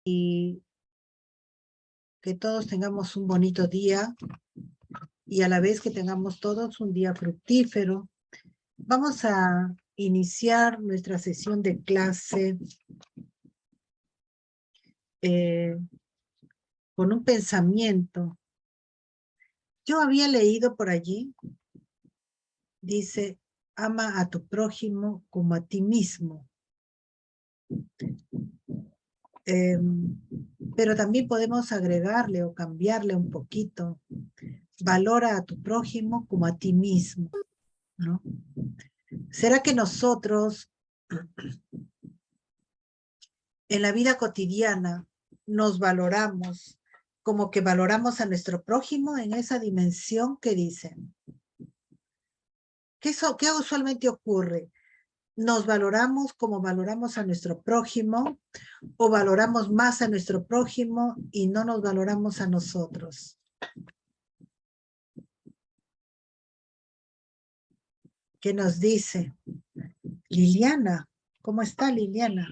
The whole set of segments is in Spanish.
y que todos tengamos un bonito día y a la vez que tengamos todos un día fructífero. Vamos a iniciar nuestra sesión de clase con un pensamiento. Yo había leído por allí, dice, ama a tu prójimo como a ti mismo. Pero también podemos agregarle o cambiarle un poquito. Valora a tu prójimo como a ti mismo, ¿no? ¿Será que nosotros en la vida cotidiana nos valoramos como que valoramos a nuestro prójimo en esa dimensión que dicen? ¿Qué usualmente ocurre? ¿Nos valoramos como valoramos a nuestro prójimo o valoramos más a nuestro prójimo y no nos valoramos a nosotros? ¿Qué nos dice? Liliana, ¿cómo está Liliana?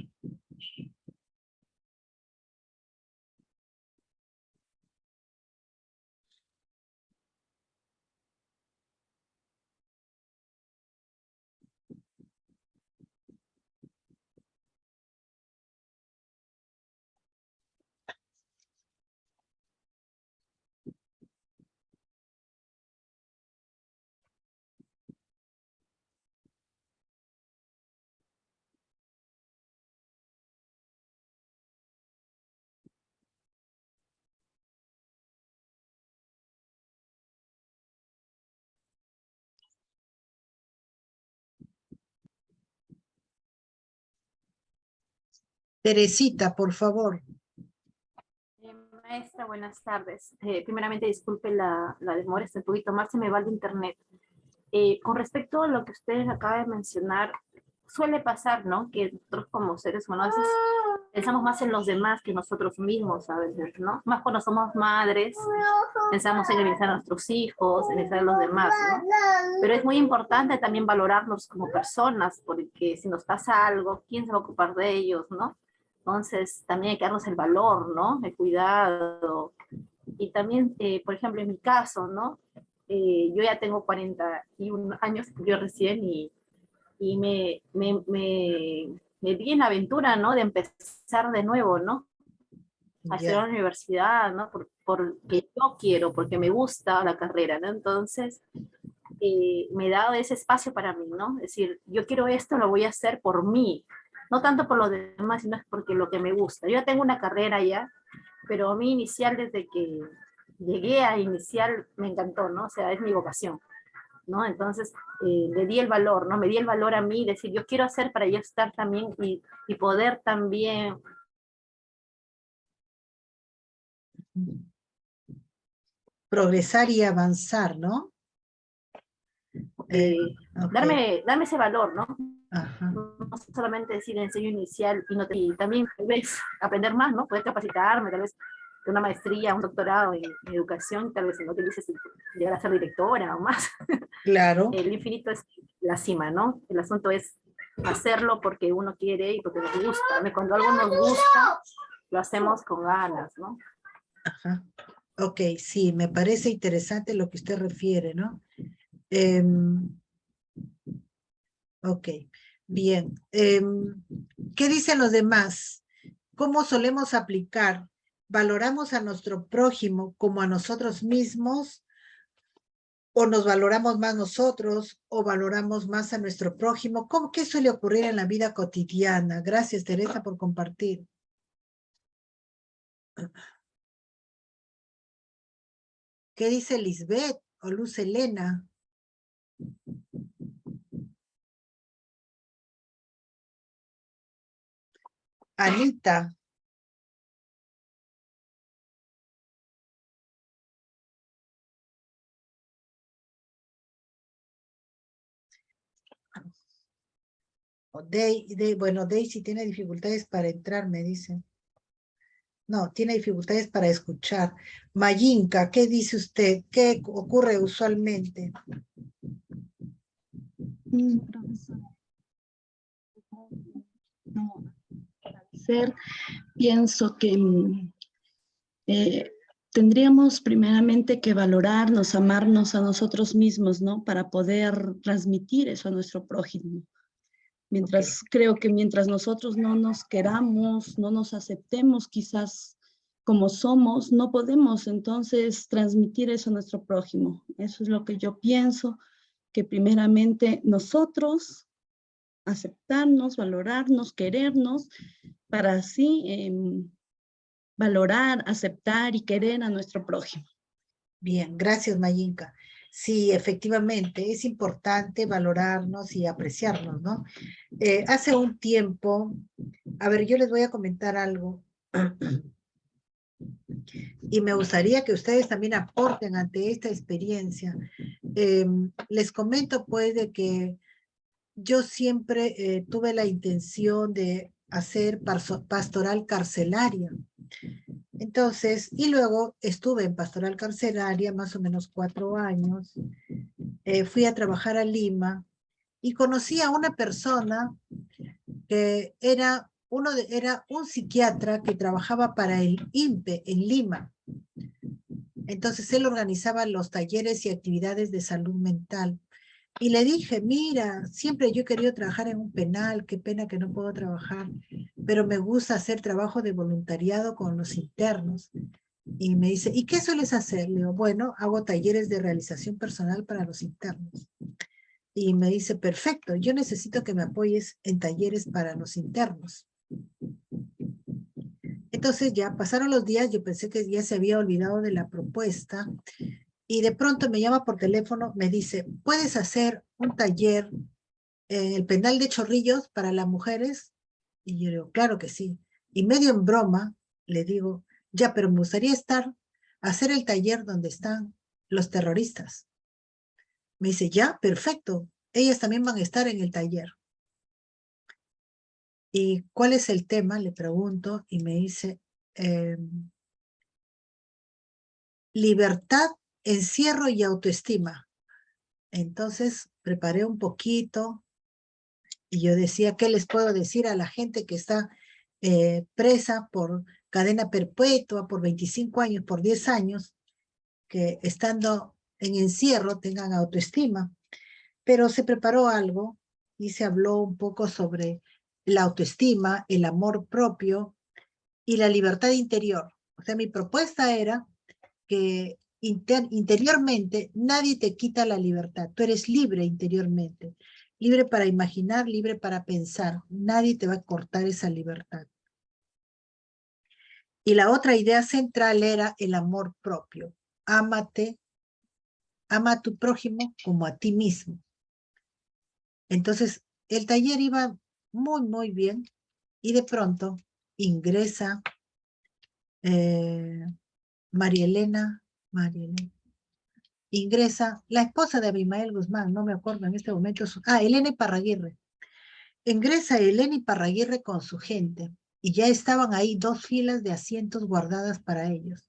Teresita, por favor. Maestra, buenas tardes. Primeramente, disculpe la demora, está un poquito más, se me va el internet. Con respecto a lo que ustedes acaba de mencionar, suele pasar, ¿no? Que nosotros como seres humanos a veces pensamos más en los demás que nosotros mismos a veces, ¿no? Más cuando somos madres, pensamos en bienestar a nuestros hijos, en bienestar a los demás, ¿no? Pero es muy importante también valorarnos como personas, porque si nos pasa algo, ¿quién se va a ocupar de ellos, no? Entonces, también hay que darnos el valor, ¿no? El cuidado. Y también, por ejemplo, en mi caso, ¿no? Yo ya tengo 41 años, yo recién, y me di en la aventura, ¿no? De empezar de nuevo, ¿no? A estudiar a la universidad, ¿no? Porque yo quiero, porque me gusta la carrera, ¿no? Entonces, me he dado ese espacio para mí, ¿no? Es decir, yo quiero esto, lo voy a hacer por mí, no tanto por los demás, sino es porque lo que me gusta. Yo ya tengo una carrera ya, pero a mí inicial, desde que llegué a inicial, me encantó, ¿no? O sea, es mi vocación, ¿no? Entonces, le di el valor, ¿no? Me di el valor a mí, decir, yo quiero hacer para yo estar también y poder también progresar y avanzar, ¿no? Okay. darme ese valor, ¿no? Ajá. No solamente decir enseño inicial y también tal vez aprender más, ¿no? Poder capacitarme, tal vez de una maestría, un doctorado en educación, tal vez no te dices llegar a ser directora o más. Claro. El infinito es la cima, ¿no? El asunto es hacerlo porque uno quiere y porque nos gusta. Cuando algo nos gusta, lo hacemos con ganas, ¿no? Ajá. Ok, sí, me parece interesante lo que usted refiere, ¿no? Ok, bien. ¿Qué dicen los demás? ¿Cómo solemos aplicar? ¿Valoramos a nuestro prójimo como a nosotros mismos? ¿O nos valoramos más nosotros? ¿O valoramos más a nuestro prójimo? ¿Qué suele ocurrir en la vida cotidiana? Gracias, Teresa, por compartir. ¿Qué dice Lisbeth o Luz Elena? Anita. Bueno, Daisy tiene dificultades para entrar, me dicen. No, tiene dificultades para escuchar. Mayinka, ¿qué dice usted? ¿Qué ocurre usualmente? Sí, profesora. No, hacer, pienso que tendríamos primeramente que valorarnos, amarnos a nosotros mismos, ¿no? Para poder transmitir eso a nuestro prójimo. Creo que mientras nosotros no nos queramos, no nos aceptemos quizás como somos, no podemos entonces transmitir eso a nuestro prójimo. Eso es lo que yo pienso, que primeramente nosotros aceptarnos, valorarnos, querernos, para así valorar, aceptar y querer a nuestro prójimo. Bien, gracias Mayinka. Sí, efectivamente, es importante valorarnos y apreciarnos, ¿no? Hace un tiempo, a ver, yo les voy a comentar algo y me gustaría que ustedes también aporten ante esta experiencia. Les comento pues de que yo siempre tuve la intención de hacer pastoral carcelaria. Entonces, y luego estuve en pastoral carcelaria más o menos 4 años. Fui a trabajar a Lima y conocí a una persona que era un psiquiatra que trabajaba para el INPE en Lima. Entonces él organizaba los talleres y actividades de salud mental. Y le dije, mira, siempre yo he querido trabajar en un penal, qué pena que no puedo trabajar, pero me gusta hacer trabajo de voluntariado con los internos. Y me dice, ¿y qué sueles hacer? Le digo, bueno, hago talleres de realización personal para los internos. Y me dice, perfecto, yo necesito que me apoyes en talleres para los internos. Entonces ya pasaron los días, yo pensé que ya se había olvidado de la propuesta, y de pronto me llama por teléfono, me dice, ¿puedes hacer un taller en el penal de Chorrillos para las mujeres? Y yo le digo, claro que sí. Y medio en broma, le digo, ya, pero me gustaría hacer el taller donde están los terroristas. Me dice, ya, perfecto. Ellas también van a estar en el taller. ¿Y cuál es el tema? Le pregunto y me dice, libertad, encierro y autoestima. Entonces preparé un poquito y yo decía, ¿qué les puedo decir a la gente que está presa por cadena perpetua, por 25 años, por 10 años, que estando en encierro tengan autoestima? Pero se preparó algo y se habló un poco sobre la autoestima, el amor propio y la libertad interior. O sea, mi propuesta era que interiormente nadie te quita la libertad. Tú eres libre interiormente, libre para imaginar, libre para pensar. Nadie te va a cortar esa libertad. Y la otra idea central era el amor propio. Ámate, ama a tu prójimo como a ti mismo. Entonces, el taller iba muy, muy bien y de pronto ingresa María Elena, ingresa la esposa de Abimael Guzmán, no me acuerdo en este momento, Elena Iparraguirre. Ingresa Elena Iparraguirre con su gente y ya estaban ahí 2 filas de asientos guardadas para ellos.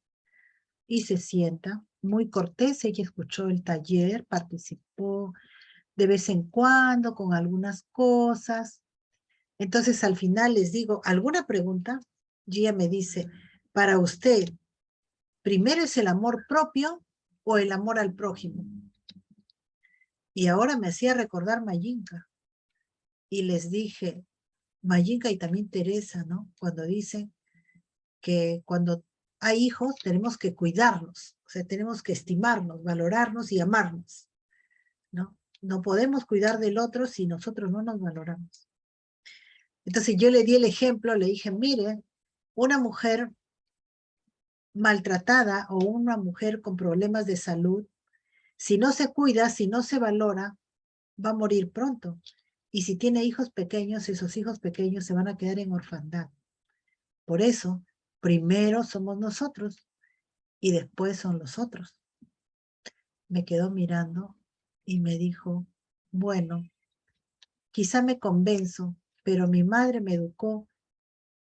Y se sienta, muy cortés, ella escuchó el taller, participó de vez en cuando con algunas cosas. Entonces al final les digo, ¿alguna pregunta? Y ella me dice, para usted, ¿primero es el amor propio o el amor al prójimo? Y ahora me hacía recordar Mayinka. Y les dije, Mayinka y también Teresa, ¿no? Cuando dicen que cuando hay hijos tenemos que cuidarlos, o sea, tenemos que estimarnos, valorarnos y amarnos, ¿no? No podemos cuidar del otro si nosotros no nos valoramos. Entonces yo le di el ejemplo, le dije, mire, una mujer maltratada o una mujer con problemas de salud, si no se cuida, si no se valora, va a morir pronto. Y si tiene hijos pequeños, esos hijos pequeños se van a quedar en orfandad. Por eso, primero somos nosotros y después son los otros. Me quedó mirando y me dijo, bueno, quizá me convenzo, pero mi madre me educó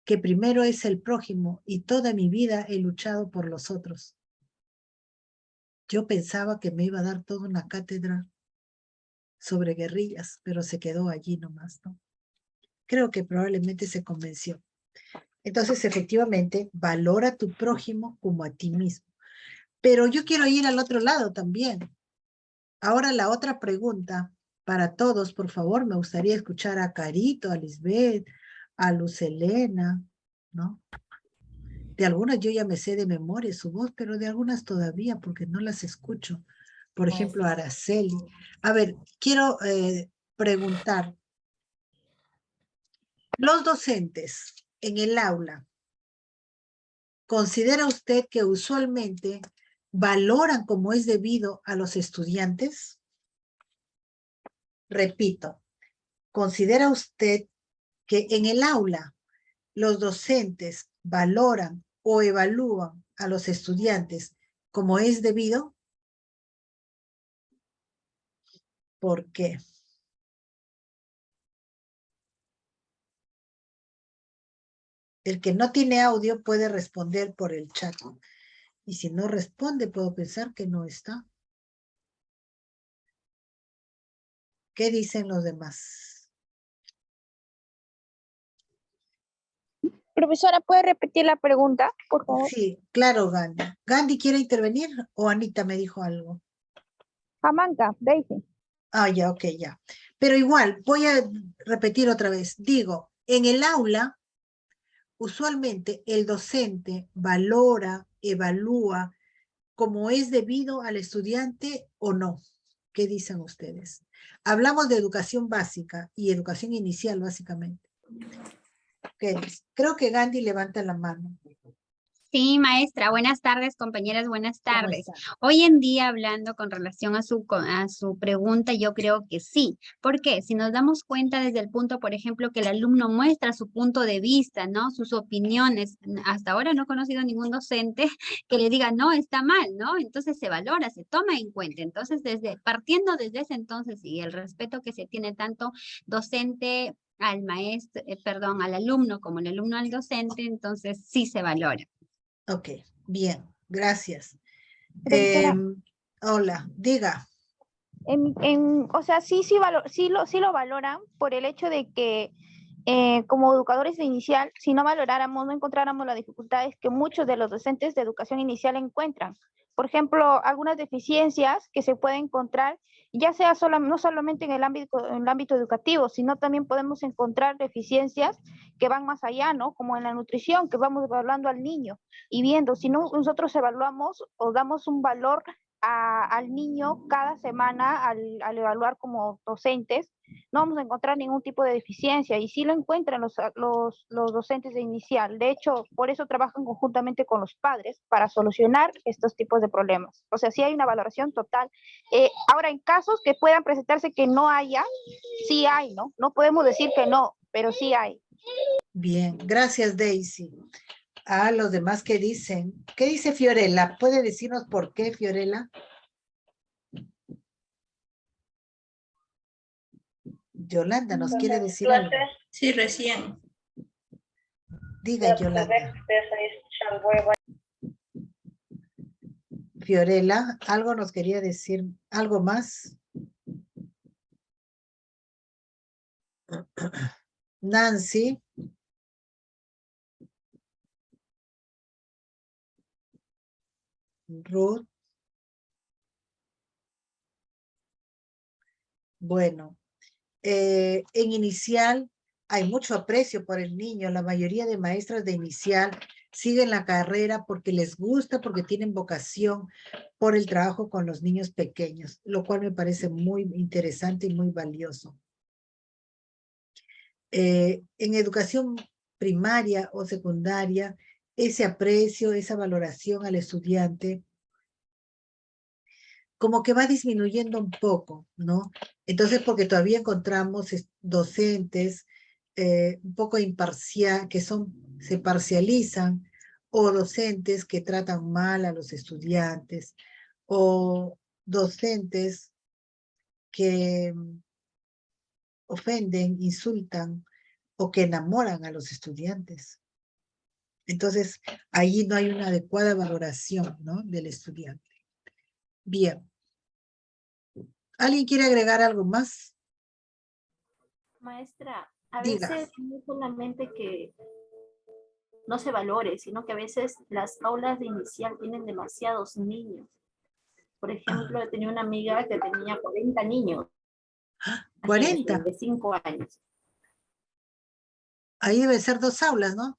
que primero es el prójimo y toda mi vida he luchado por los otros. Yo pensaba que me iba a dar toda una cátedra sobre guerrillas, pero se quedó allí nomás, ¿no? Creo que probablemente se convenció. Entonces, efectivamente, valora a tu prójimo como a ti mismo. Pero yo quiero ir al otro lado también. Ahora la otra pregunta para todos, por favor, me gustaría escuchar a Carito, a Lisbeth, a Luz Helena, ¿no? De algunas yo ya me sé de memoria su voz, pero de algunas todavía porque no las escucho. Por ejemplo, Araceli. A ver, quiero preguntar, los docentes en el aula, ¿considera usted que usualmente valoran como es debido a los estudiantes? Repito, ¿considera usted que en el aula los docentes valoran o evalúan a los estudiantes como es debido? ¿Por qué? El que no tiene audio puede responder por el chat. Y si no responde, puedo pensar que no está. ¿Qué dicen los demás? Profesora, ¿puede repetir la pregunta, por favor? Sí, claro, Gandhi. ¿Gandhi quiere intervenir o Anita me dijo algo? Jamaica, Daisy. Ah, ya, ok, ya. Pero igual, voy a repetir otra vez. Digo, en el aula, usualmente el docente valora, evalúa como es debido al estudiante o no. ¿Qué dicen ustedes? Hablamos de educación básica y educación inicial, básicamente. ¿Qué dice? Creo que Gandhi levanta la mano. Sí, maestra. Buenas tardes, compañeras. Buenas ¿Cómo tardes. está? Hoy en día, hablando con relación a su pregunta, yo creo que sí. ¿Por qué? Si nos damos cuenta desde el punto, por ejemplo, que el alumno muestra su punto de vista, ¿no? Sus opiniones. Hasta ahora no he conocido ningún docente que le diga, no, está mal, ¿no? Entonces se valora, se toma en cuenta. Entonces, partiendo desde ese entonces y el respeto que se tiene tanto docente al maestro, perdón, al alumno como el alumno al docente, entonces sí se valora. Ok, bien, gracias. Profesora, Hola, diga. o sea, sí lo valoran por el hecho de que como educadores de inicial, si no valoráramos, no encontráramos las dificultades que muchos de los docentes de educación inicial encuentran. Por ejemplo, algunas deficiencias que se pueden encontrar, ya sea no solamente en el ámbito educativo, sino también podemos encontrar deficiencias que van más allá, ¿no? Como en la nutrición, que vamos evaluando al niño y viendo, si no nosotros evaluamos o damos un valor al niño cada semana al evaluar como docentes, no vamos a encontrar ningún tipo de deficiencia y sí lo encuentran los docentes de inicial. De hecho, por eso trabajan conjuntamente con los padres para solucionar estos tipos de problemas. O sea, sí hay una valoración total. Ahora, en casos que puedan presentarse que no haya, sí hay, ¿no? No podemos decir que no, pero sí hay. Bien, gracias Daisy. A los demás que dicen. ¿Qué dice Fiorella? ¿Puede decirnos por qué, Fiorella? Yolanda nos quiere decir algo. Sí, recién. Diga, Yolanda. Fiorella, algo nos quería decir, algo más. Nancy. Ruth. Bueno, en inicial hay mucho aprecio por el niño. La mayoría de maestras de inicial siguen la carrera porque les gusta, porque tienen vocación por el trabajo con los niños pequeños, lo cual me parece muy interesante y muy valioso. En educación primaria o secundaria, ese aprecio, esa valoración al estudiante, como que va disminuyendo un poco, ¿no? Entonces, porque todavía encontramos docentes un poco imparcial, que se parcializan, o docentes que tratan mal a los estudiantes, o docentes que ofenden, insultan, o que enamoran a los estudiantes. Entonces, ahí no hay una adecuada valoración, ¿no? Del estudiante. Bien. ¿Alguien quiere agregar algo más? Maestra, a Diga. veces no solamente que no se valore, sino que a veces las aulas de inicial tienen demasiados niños. Por ejemplo, tenía una amiga que tenía 40 niños. 40. De 5 años. Ahí debe ser 2 aulas, ¿no?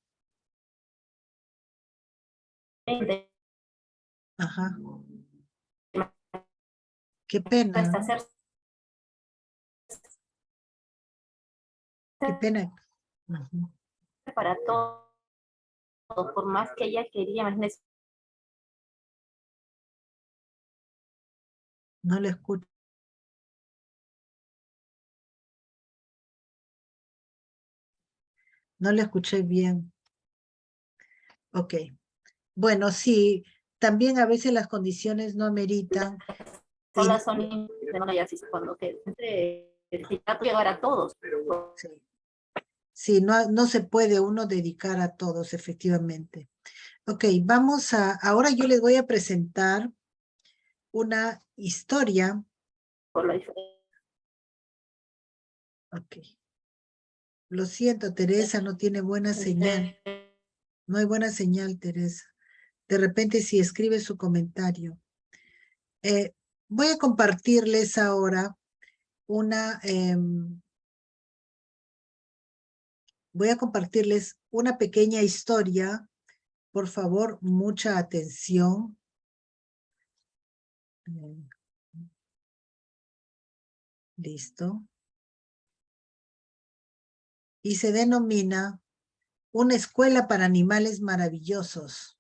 20, Ajá. Qué pena, hasta ¿no? hacer Qué pena. Ujú. para todos, por más que ella quería, imagínense, No le escucho. No le escuché bien. Ok. Bueno, sí, también a veces las condiciones no ameritan. solas son de no así cuando que el sindicato llegar a todos. Sí, sí, no se puede uno dedicar a todos, efectivamente. Ok, ahora yo les voy a presentar una historia. Por la diferencia. Ok. Lo siento, Teresa, no tiene buena señal. No hay buena señal, Teresa. De repente, si escribe su comentario. Voy a compartirles ahora voy a compartirles una pequeña historia. Por favor, mucha atención. Listo. Y se denomina Una escuela para animales maravillosos.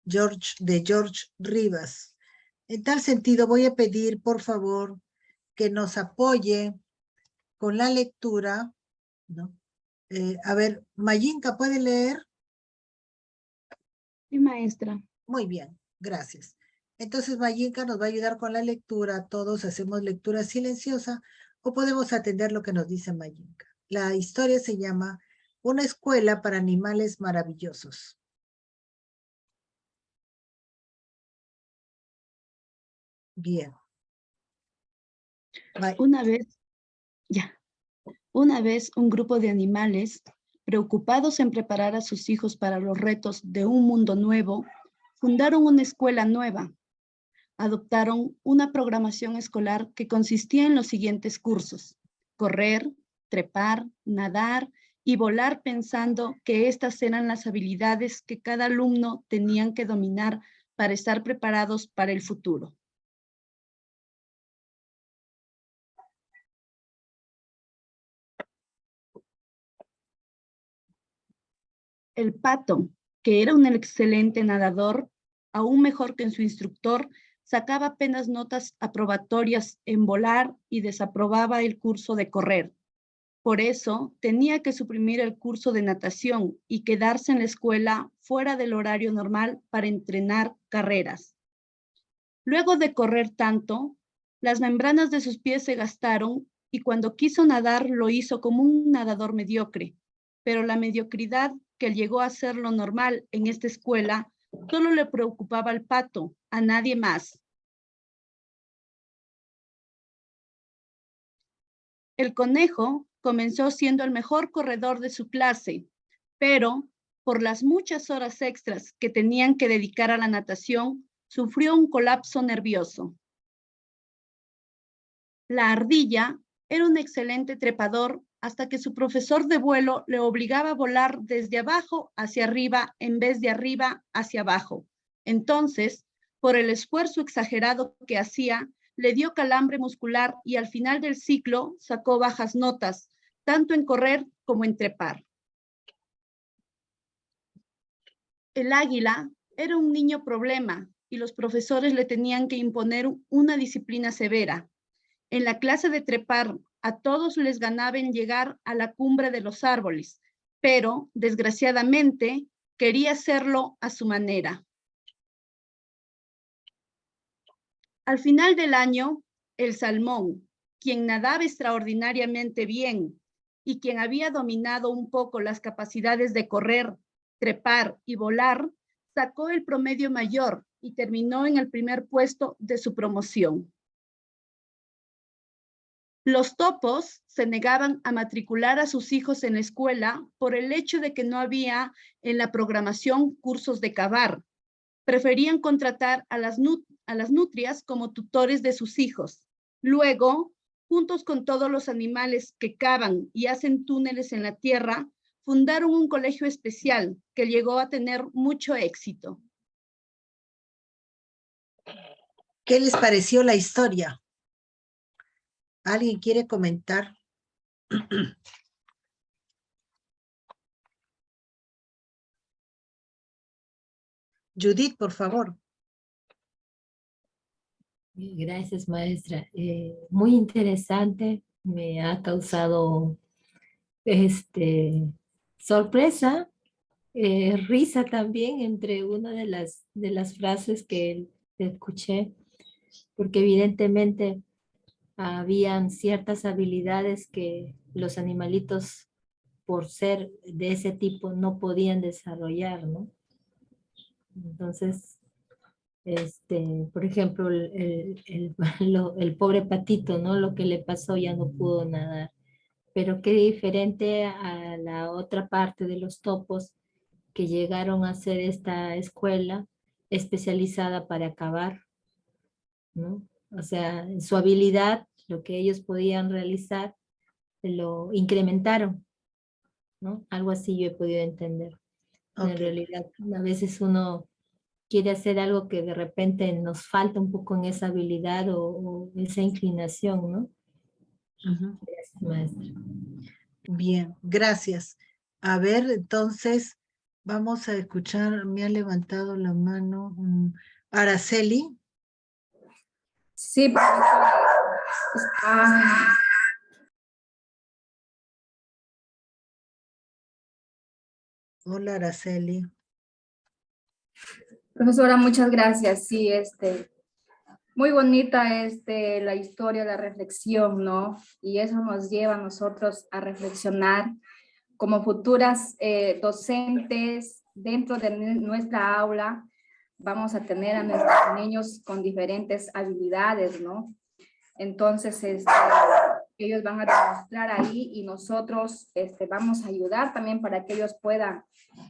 De George Rivas. En tal sentido, voy a pedir, por favor, que nos apoye con la lectura, ¿no? A ver, Mayinka, ¿puede leer? Sí, maestra. Muy bien, gracias. Entonces, Mayinka nos va a ayudar con la lectura. Todos hacemos lectura silenciosa o podemos atender lo que nos dice Mayinka. La historia se llama Una escuela para animales maravillosos. Bien. Una vez un grupo de animales, preocupados en preparar a sus hijos para los retos de un mundo nuevo, fundaron una escuela nueva. Adoptaron una programación escolar que consistía en los siguientes cursos: correr, trepar, nadar y volar, pensando que estas eran las habilidades que cada alumno tenían que dominar para estar preparados para el futuro. El pato, que era un excelente nadador, aún mejor que en su instructor, sacaba apenas notas aprobatorias en volar y desaprobaba el curso de correr. Por eso tenía que suprimir el curso de natación y quedarse en la escuela fuera del horario normal para entrenar carreras. Luego de correr tanto, las membranas de sus pies se gastaron y cuando quiso nadar lo hizo como un nadador mediocre. Pero la mediocridad, que llegó a ser lo normal en esta escuela, solo le preocupaba al pato, a nadie más. El conejo comenzó siendo el mejor corredor de su clase, pero por las muchas horas extras que tenían que dedicar a la natación, sufrió un colapso nervioso. La ardilla era un excelente trepador hasta que su profesor de vuelo le obligaba a volar desde abajo hacia arriba en vez de arriba hacia abajo. Entonces, por el esfuerzo exagerado que hacía, le dio calambre muscular y al final del ciclo sacó bajas notas, tanto en correr como en trepar. El águila era un niño problema y los profesores le tenían que imponer una disciplina severa. En la clase de trepar, a todos les ganaba en llegar a la cumbre de los árboles, pero, desgraciadamente, quería hacerlo a su manera. Al final del año, el salmón, quien nadaba extraordinariamente bien y quien había dominado un poco las capacidades de correr, trepar y volar, sacó el promedio mayor y terminó en el primer puesto de su promoción. Los topos se negaban a matricular a sus hijos en la escuela por el hecho de que no había en la programación cursos de cavar. Preferían contratar a las nutrias como tutores de sus hijos. Luego, juntos con todos los animales que cavan y hacen túneles en la tierra, fundaron un colegio especial que llegó a tener mucho éxito. ¿Qué les pareció la historia? ¿Alguien quiere comentar? Judith, por favor. Gracias, maestra. Muy interesante. Me ha causado sorpresa, risa también entre una de las frases que escuché, porque evidentemente habían ciertas habilidades que los animalitos, por ser de ese tipo, no podían desarrollar, ¿no? Entonces, por ejemplo, el pobre patito, ¿no? Lo que le pasó, ya no pudo nadar. Pero qué diferente a la otra parte de los topos que llegaron a hacer esta escuela especializada para cavar, ¿no? O sea, su habilidad, lo que ellos podían realizar, lo incrementaron, ¿no? Algo así yo he podido entender. En Ok. realidad, a veces uno quiere hacer algo que de repente nos falta un poco en esa habilidad o esa inclinación, ¿no? Ujú. Gracias, maestra. Bien, gracias. A ver, entonces, vamos a escuchar, me ha levantado la mano Araceli. Sí, profesora. Hola, Araceli. Profesora, muchas gracias. Sí, muy bonita la historia, la reflexión, ¿no? Y eso nos lleva a nosotros a reflexionar como futuras docentes dentro de nuestra aula. Vamos a tener a nuestros niños con diferentes habilidades, ¿no? Entonces, ellos van a demostrar ahí y nosotros vamos a ayudar también para que ellos puedan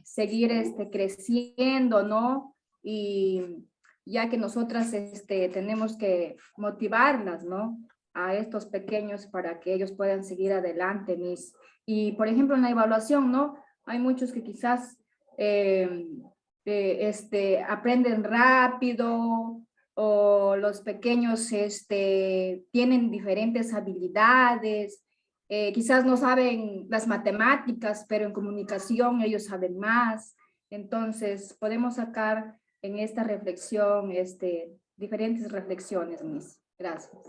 seguir creciendo, ¿no? Y ya que nosotras tenemos que motivarlas, ¿no? A estos pequeños para que ellos puedan seguir adelante, Miss. Y, por ejemplo, en la evaluación, ¿no? Hay muchos que quizás aprenden rápido, o los pequeños tienen diferentes habilidades, quizás no saben las matemáticas, pero en comunicación ellos saben más. Entonces, podemos sacar en esta reflexión diferentes reflexiones, Miss. Gracias.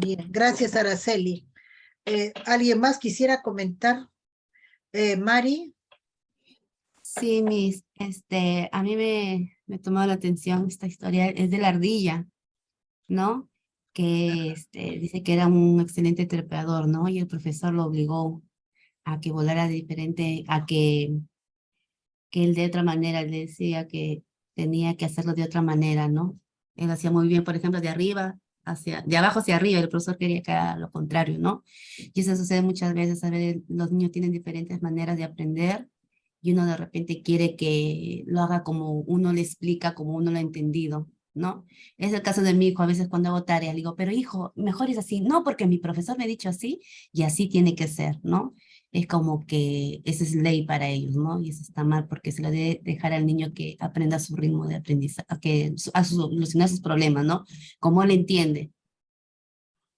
Bien, gracias, Araceli. ¿Alguien más quisiera comentar? Mari. Sí, a mí me tomó la atención esta historia, es de la ardilla, ¿no? Que dice que era un excelente trepador, ¿no? Y el profesor lo obligó a que volara diferente, que él de otra manera, le decía que tenía que hacerlo de otra manera, ¿no? Él hacía muy bien, por ejemplo, de abajo hacia arriba, el profesor quería que haga lo contrario, ¿no? Y eso sucede muchas veces, a veces los niños tienen diferentes maneras de aprender y uno de repente quiere que lo haga como uno le explica, como uno lo ha entendido, ¿no? Es el caso de mi hijo, a veces cuando hago tareas, le digo, pero hijo, mejor es así, no, porque mi profesor me ha dicho así y así tiene que ser, ¿no? Es como que esa es ley para ellos, ¿no? Y eso está mal porque se lo debe dejar al niño que aprenda su ritmo de aprendizaje, a solucionar sus problemas, ¿no? Como él entiende.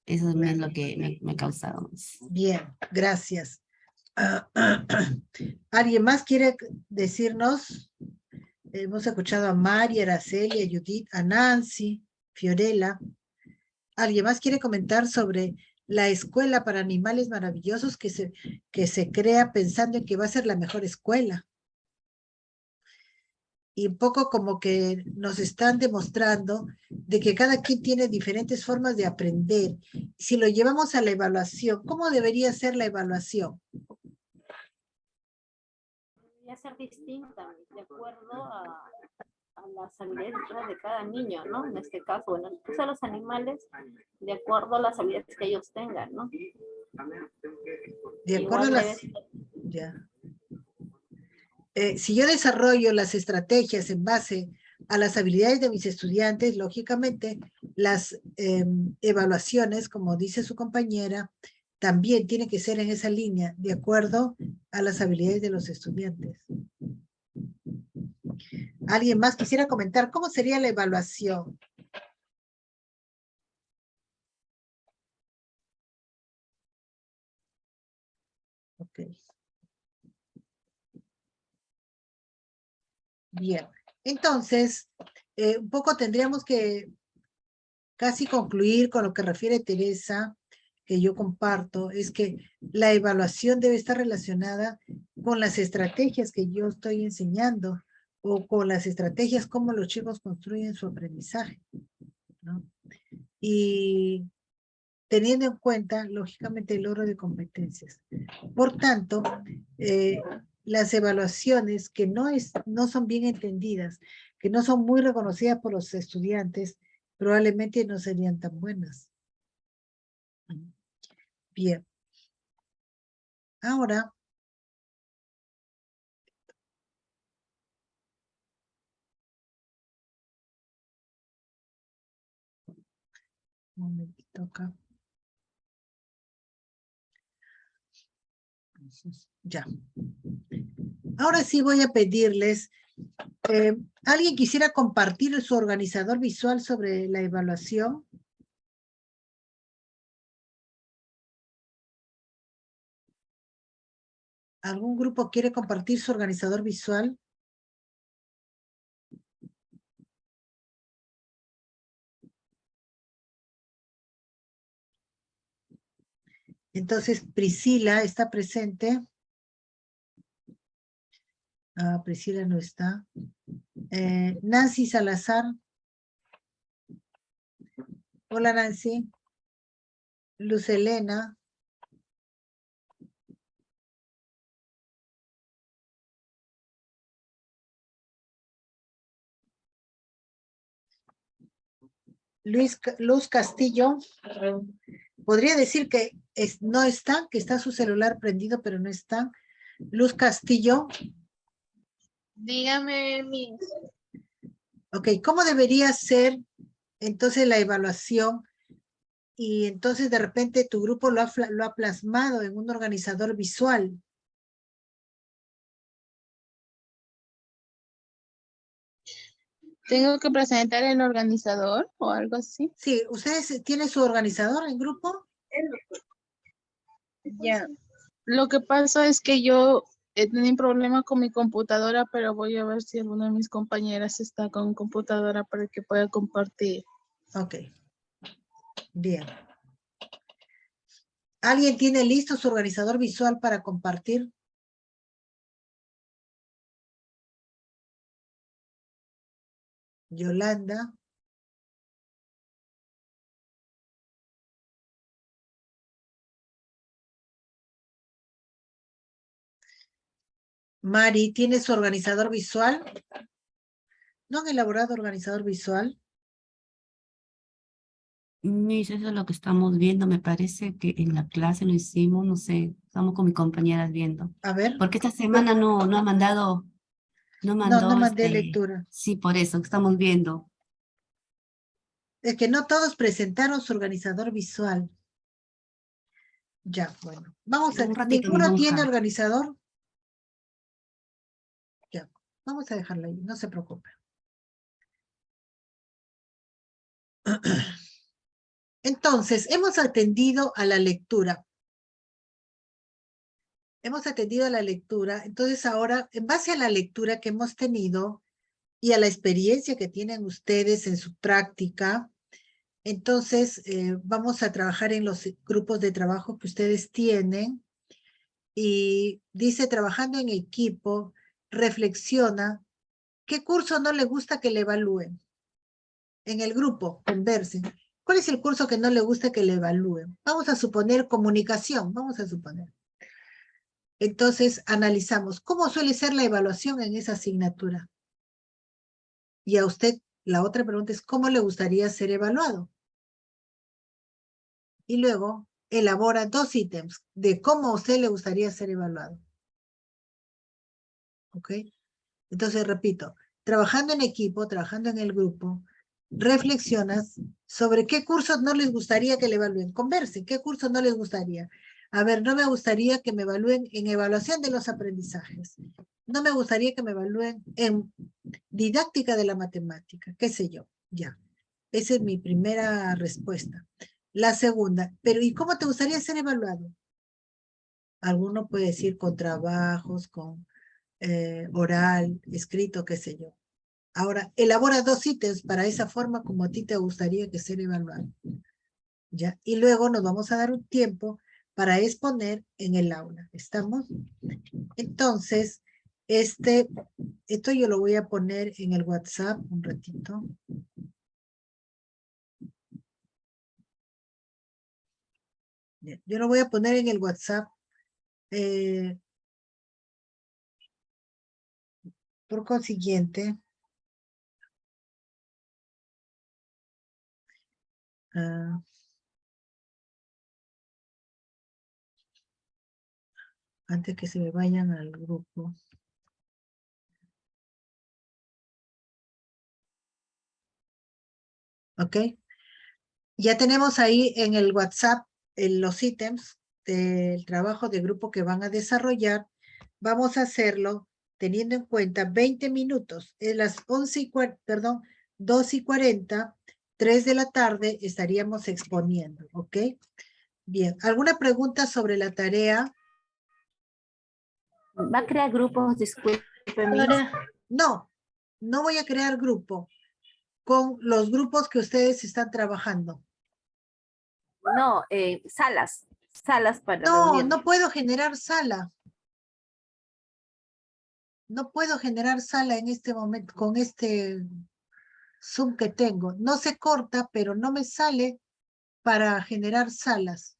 Eso es lo que me ha causado. Bien, gracias. ¿Alguien más quiere decirnos? Hemos escuchado a Mari, a Araceli, a Judith, a Nancy, Fiorella. ¿Alguien más quiere comentar sobre la escuela para animales maravillosos que se crea pensando en que va a ser la mejor escuela? Y un poco como que nos están demostrando de que cada quien tiene diferentes formas de aprender. Si lo llevamos a la evaluación, ¿cómo debería ser la evaluación? Debería ser distinta de acuerdo a la las habilidades de cada niño, ¿no? En este caso, bueno, en el caso de los animales, de acuerdo a las habilidades que ellos tengan, ¿no? De acuerdo a Igual las... Ya. Si yo desarrollo las estrategias en base a las habilidades de mis estudiantes, lógicamente las evaluaciones, como dice su compañera, también tienen que ser en esa línea, de acuerdo a las habilidades de los estudiantes. ¿Alguien más quisiera comentar cómo sería la evaluación? Ok. Bien, entonces, un poco tendríamos que casi concluir con lo que refiere Teresa, que yo comparto, es que la evaluación debe estar relacionada con las estrategias que yo estoy enseñando o con las estrategias como los chicos construyen su aprendizaje, ¿no? Y teniendo en cuenta, lógicamente, el logro de competencias. Por tanto, las evaluaciones que no son bien entendidas, que no son muy reconocidas por los estudiantes, probablemente no serían tan buenas. Bien. Ahora, un momentito acá. Ya. Ahora sí voy a pedirles, ¿alguien quisiera compartir su organizador visual sobre la evaluación? ¿Algún grupo quiere compartir su organizador visual? Entonces, Priscila está presente. Ah, Priscila no está. Nancy Salazar. Hola, Nancy. Luz Elena. Luz Castillo. Podría decir que no está, que está su celular prendido, pero no está. Luz Castillo. Dígame, Ok, ¿cómo debería ser entonces la evaluación? Y entonces de repente tu grupo lo ha plasmado en un organizador visual. ¿Tengo que presentar el organizador o algo así? Sí, ¿ustedes tienen su organizador en grupo? Ya. Lo que pasa es que yo he tenido un problema con mi computadora, pero voy a ver si alguna de mis compañeras está con computadora para que pueda compartir. Ok. Bien. ¿Alguien tiene listo su organizador visual para compartir? Yolanda. Mari, ¿tiene su organizador visual? ¿No han elaborado organizador visual? Miss, eso es lo que estamos viendo. Me parece que en la clase lo hicimos, no sé, estamos con mis compañeras viendo. A ver. Porque esta semana no ha mandado, no No mandó mandé lectura. sí, por eso, estamos viendo. Es que no todos presentaron su organizador visual. Ya, bueno. Vamos a... Un ratito nos ¿Ninguno vamos tiene a... organizador? Ya, vamos a dejarlo ahí, no se preocupe. Entonces, hemos atendido a la lectura. Hemos atendido a la lectura. Entonces, ahora, en base a la lectura que hemos tenido y a la experiencia que tienen ustedes en su práctica, entonces vamos a trabajar en los grupos de trabajo que ustedes tienen. Y dice, trabajando en equipo, reflexiona, ¿qué curso no le gusta que le evalúen? En el grupo, conversen. ¿Cuál es el curso que no le gusta que le evalúen? Vamos a suponer comunicación, vamos a suponer. Entonces, analizamos, ¿cómo suele ser la evaluación en esa asignatura? Y a usted, la otra pregunta es, ¿cómo le gustaría ser evaluado? Y luego elabora 2 ítems de cómo a usted le gustaría ser evaluado. ¿Ok? Entonces, repito, trabajando en equipo, trabajando en el grupo, reflexionas sobre qué cursos no les gustaría que le evalúen. Conversen, ¿qué cursos no les gustaría? A ver, no me gustaría que me evalúen en evaluación de los aprendizajes. No me gustaría que me evalúen en didáctica de la matemática, qué sé yo, ya. Esa es mi primera respuesta. La segunda, pero ¿y cómo te gustaría ser evaluado? Alguno puede decir con trabajos, con oral, escrito, qué sé yo. Ahora, elabora 2 ítems para esa forma como a ti te gustaría que ser evaluado. ¿Ya? Y luego nos vamos a dar un tiempo para exponer en el aula. ¿Estamos? Entonces, esto yo lo voy a poner en el WhatsApp un ratito. Bien, yo lo voy a poner en el WhatsApp. Por consiguiente, antes que se me vayan al grupo. ¿Ok? Ya tenemos ahí en el WhatsApp los ítems del trabajo de grupo que van a desarrollar. Vamos a hacerlo teniendo en cuenta 20 minutos. En las 2:40, 3 de la tarde estaríamos exponiendo, ¿ok? Bien, ¿alguna pregunta sobre la tarea? ¿Va a crear grupos? Disculpe, No, no voy a crear grupo con los grupos que ustedes están trabajando. No, salas para No, reunir. no puedo generar sala. No puedo generar sala en este momento con este Zoom que tengo. No se corta, pero no me sale para generar salas.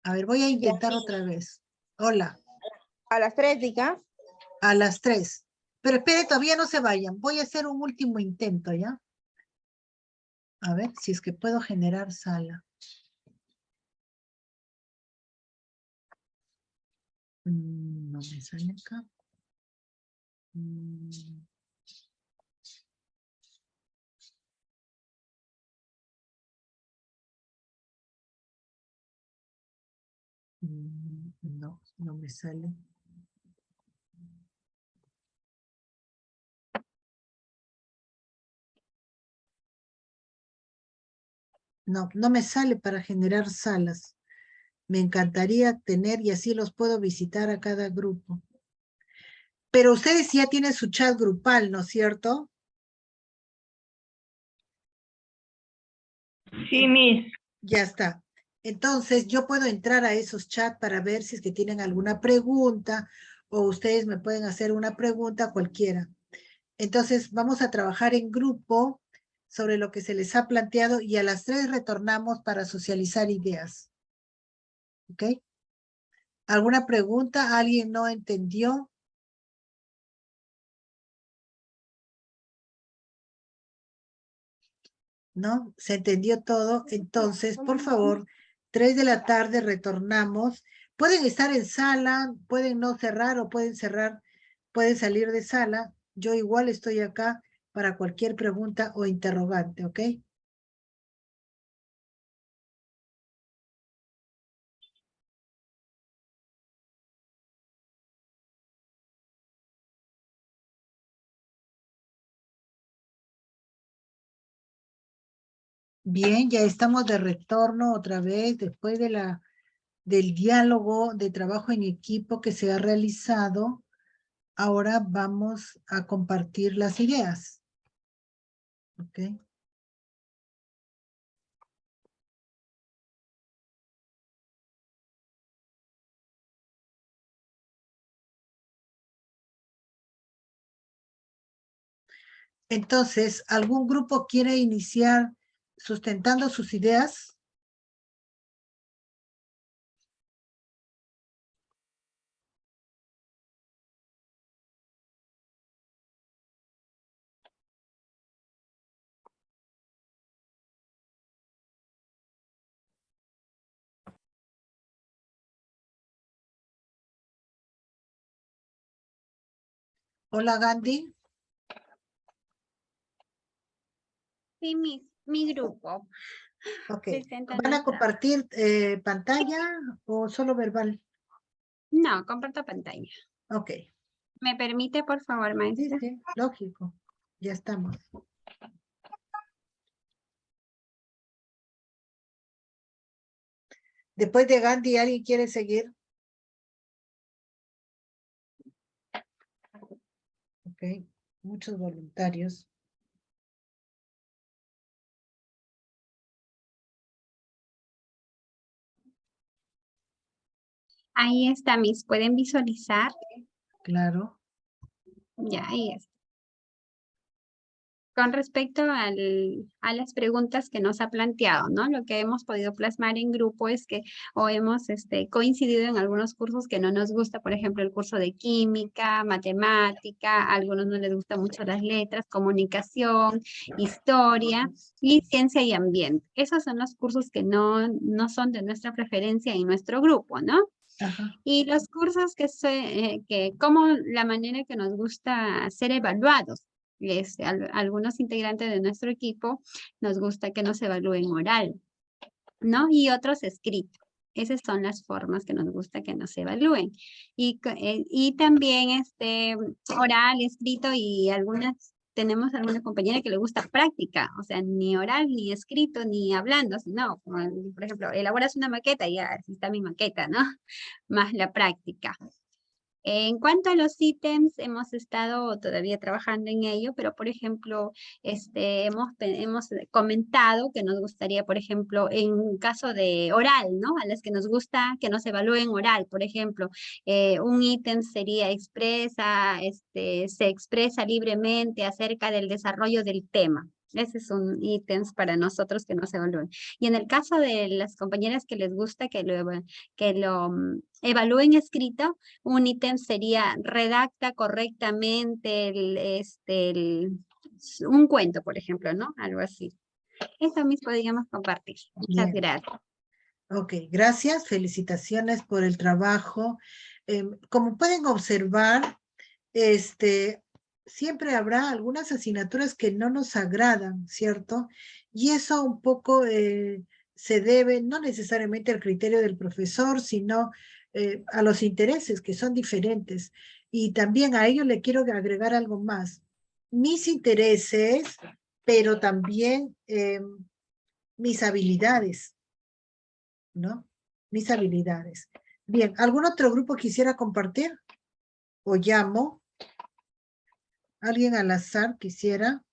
A ver, voy a intentar otra vez. Hola. A las 3, diga. A las 3. Pero espere, todavía no se vayan. Voy a hacer un último intento, ¿ya? A ver si es que puedo generar sala. No me sale acá. No, no me sale. No, no me sale para generar salas. Me encantaría tener y así los puedo visitar a cada grupo. Pero ustedes ya tienen su chat grupal, ¿no es cierto? Sí, Miss. Ya está. Entonces yo puedo entrar a esos chats para ver si es que tienen alguna pregunta o ustedes me pueden hacer una pregunta cualquiera. Entonces vamos a trabajar en grupo sobre lo que se les ha planteado y a las 3 retornamos para socializar ideas. ¿Ok? ¿Alguna pregunta? ¿Alguien no entendió? ¿No? ¿Se entendió todo? Entonces, por favor, 3 de la tarde retornamos. Pueden estar en sala, pueden no cerrar o pueden cerrar, pueden salir de sala. Yo igual estoy acá para cualquier pregunta o interrogante, ¿ok? Bien, ya estamos de retorno otra vez después de del diálogo de trabajo en equipo que se ha realizado. Ahora vamos a compartir las ideas. ¿Ok? Entonces, ¿algún grupo quiere iniciar sustentando sus ideas? Hola, Gandhi. Sí, mi grupo. Ok. presenta ¿Van a nuestra- compartir pantalla o solo verbal? No, comparto pantalla. Ok. ¿Me permite, por favor, Sí, maestra? sí, lógico. Ya estamos. Después de Gandhi, ¿alguien quiere seguir? Ok. Muchos voluntarios. Ahí está, mis. ¿Pueden visualizar? Claro. Ya, ahí está. Con respecto a las preguntas que nos ha planteado, ¿no? Lo que hemos podido plasmar en grupo es que o hemos coincidido en algunos cursos que no nos gusta, por ejemplo, el curso de química, matemática, a algunos no les gustan mucho las letras, comunicación, historia y ciencia y ambiente. Esos son los cursos que no son de nuestra preferencia en nuestro grupo, ¿no? Ajá. Y los cursos como la manera que nos gusta ser evaluados. Algunos integrantes de nuestro equipo nos gusta que nos evalúen oral, ¿no? Y otros escrito. Esas son las formas que nos gusta que nos evalúen. Y también oral, escrito y tenemos alguna compañera que le gusta práctica, o sea, ni oral, ni escrito, ni hablando, sino, por ejemplo, elaboras una maqueta y ya así está mi maqueta, ¿no? Más la práctica. En cuanto a los ítems, hemos estado todavía trabajando en ello, pero por ejemplo, hemos comentado que nos gustaría, por ejemplo, en caso de oral, ¿no? A las que nos gusta que nos evalúen oral, por ejemplo, un ítem sería se expresa libremente acerca del desarrollo del tema. Ese es un ítem para nosotros que nos evalúen. Y en el caso de las compañeras que les gusta que lo evalúen escrito, un ítem sería redacta correctamente un cuento, por ejemplo, ¿no? Algo así. Eso mismo podríamos compartir. Muchas Bien. gracias. Ok, gracias. Felicitaciones por el trabajo. Como pueden observar, siempre habrá algunas asignaturas que no nos agradan, ¿cierto? Y eso un poco se debe no necesariamente al criterio del profesor, sino a los intereses que son diferentes. Y también a ello le quiero agregar algo más. Mis intereses, pero también mis habilidades, ¿no? Mis habilidades. Bien, ¿algún otro grupo quisiera compartir? ¿O llamo? ¿Alguien al azar quisiera?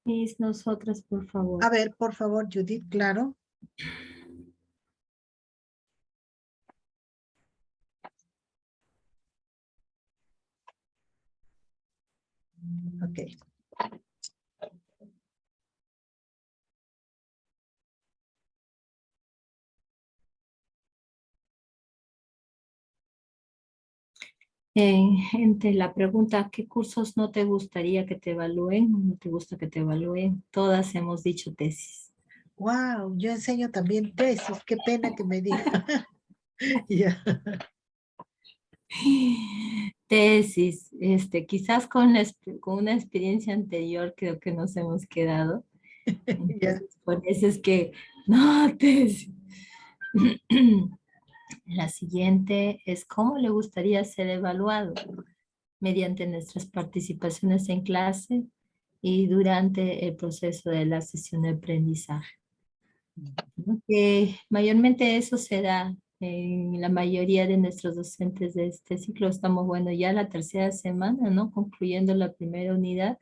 Es nosotras, por favor. A ver, por favor, Judith, claro. Ok. Entre la pregunta, ¿qué cursos no te gustaría que te evalúen? ¿No te gusta que te evalúen? Todas hemos dicho tesis. Wow, yo enseño también tesis. Qué pena que me diga. Ya. Tesis, quizás con una experiencia anterior creo que nos hemos quedado. Ya. Entonces, por eso es que, no, tesis. La siguiente es ¿cómo le gustaría ser evaluado? Mediante nuestras participaciones en clase y durante el proceso de la sesión de aprendizaje. Que mayormente eso se da en la mayoría de nuestros docentes de este ciclo. Estamos, bueno, ya la tercera semana, ¿no? Concluyendo la primera unidad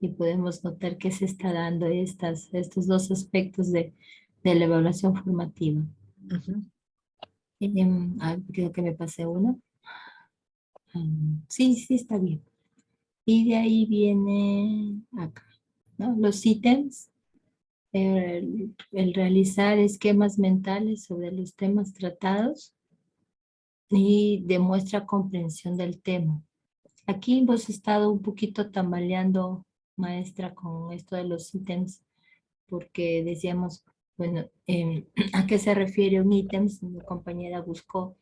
y podemos notar que se está dando estos dos aspectos de la evaluación formativa. Ujú. Creo que me pasé uno. Sí, sí, está bien. Y de ahí viene acá, ¿no? Los ítems, el realizar esquemas mentales sobre los temas tratados y demuestra comprensión del tema. Aquí hemos estado un poquito tambaleando, maestra, con esto de los ítems, porque decíamos, bueno, ¿a qué se refiere un ítem? Mi compañera buscó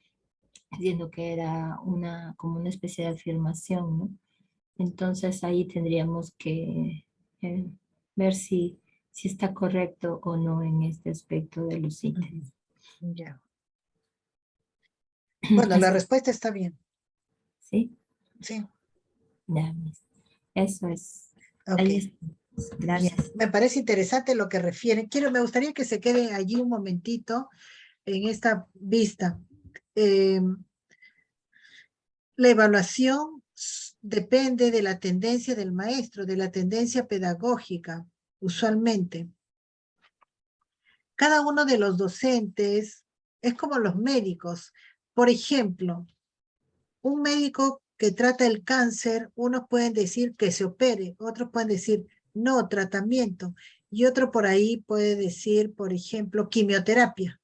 diciendo que era como una especie de afirmación, ¿no? Entonces ahí tendríamos que ver si está correcto o no en este aspecto de los ítems. Ya. Bueno, la respuesta está bien. ¿Sí? Sí. Ya, eso es. Ok. Ahí está. Gracias. Bien. Me parece interesante lo que refiere. Me gustaría que se quede allí un momentito en esta vista. La evaluación depende de la tendencia del maestro, de la tendencia pedagógica, usualmente. Cada uno de los docentes es como los médicos. Por ejemplo, un médico que trata el cáncer, unos pueden decir que se opere, otros pueden decir no, tratamiento, y otro por ahí puede decir, por ejemplo, quimioterapia.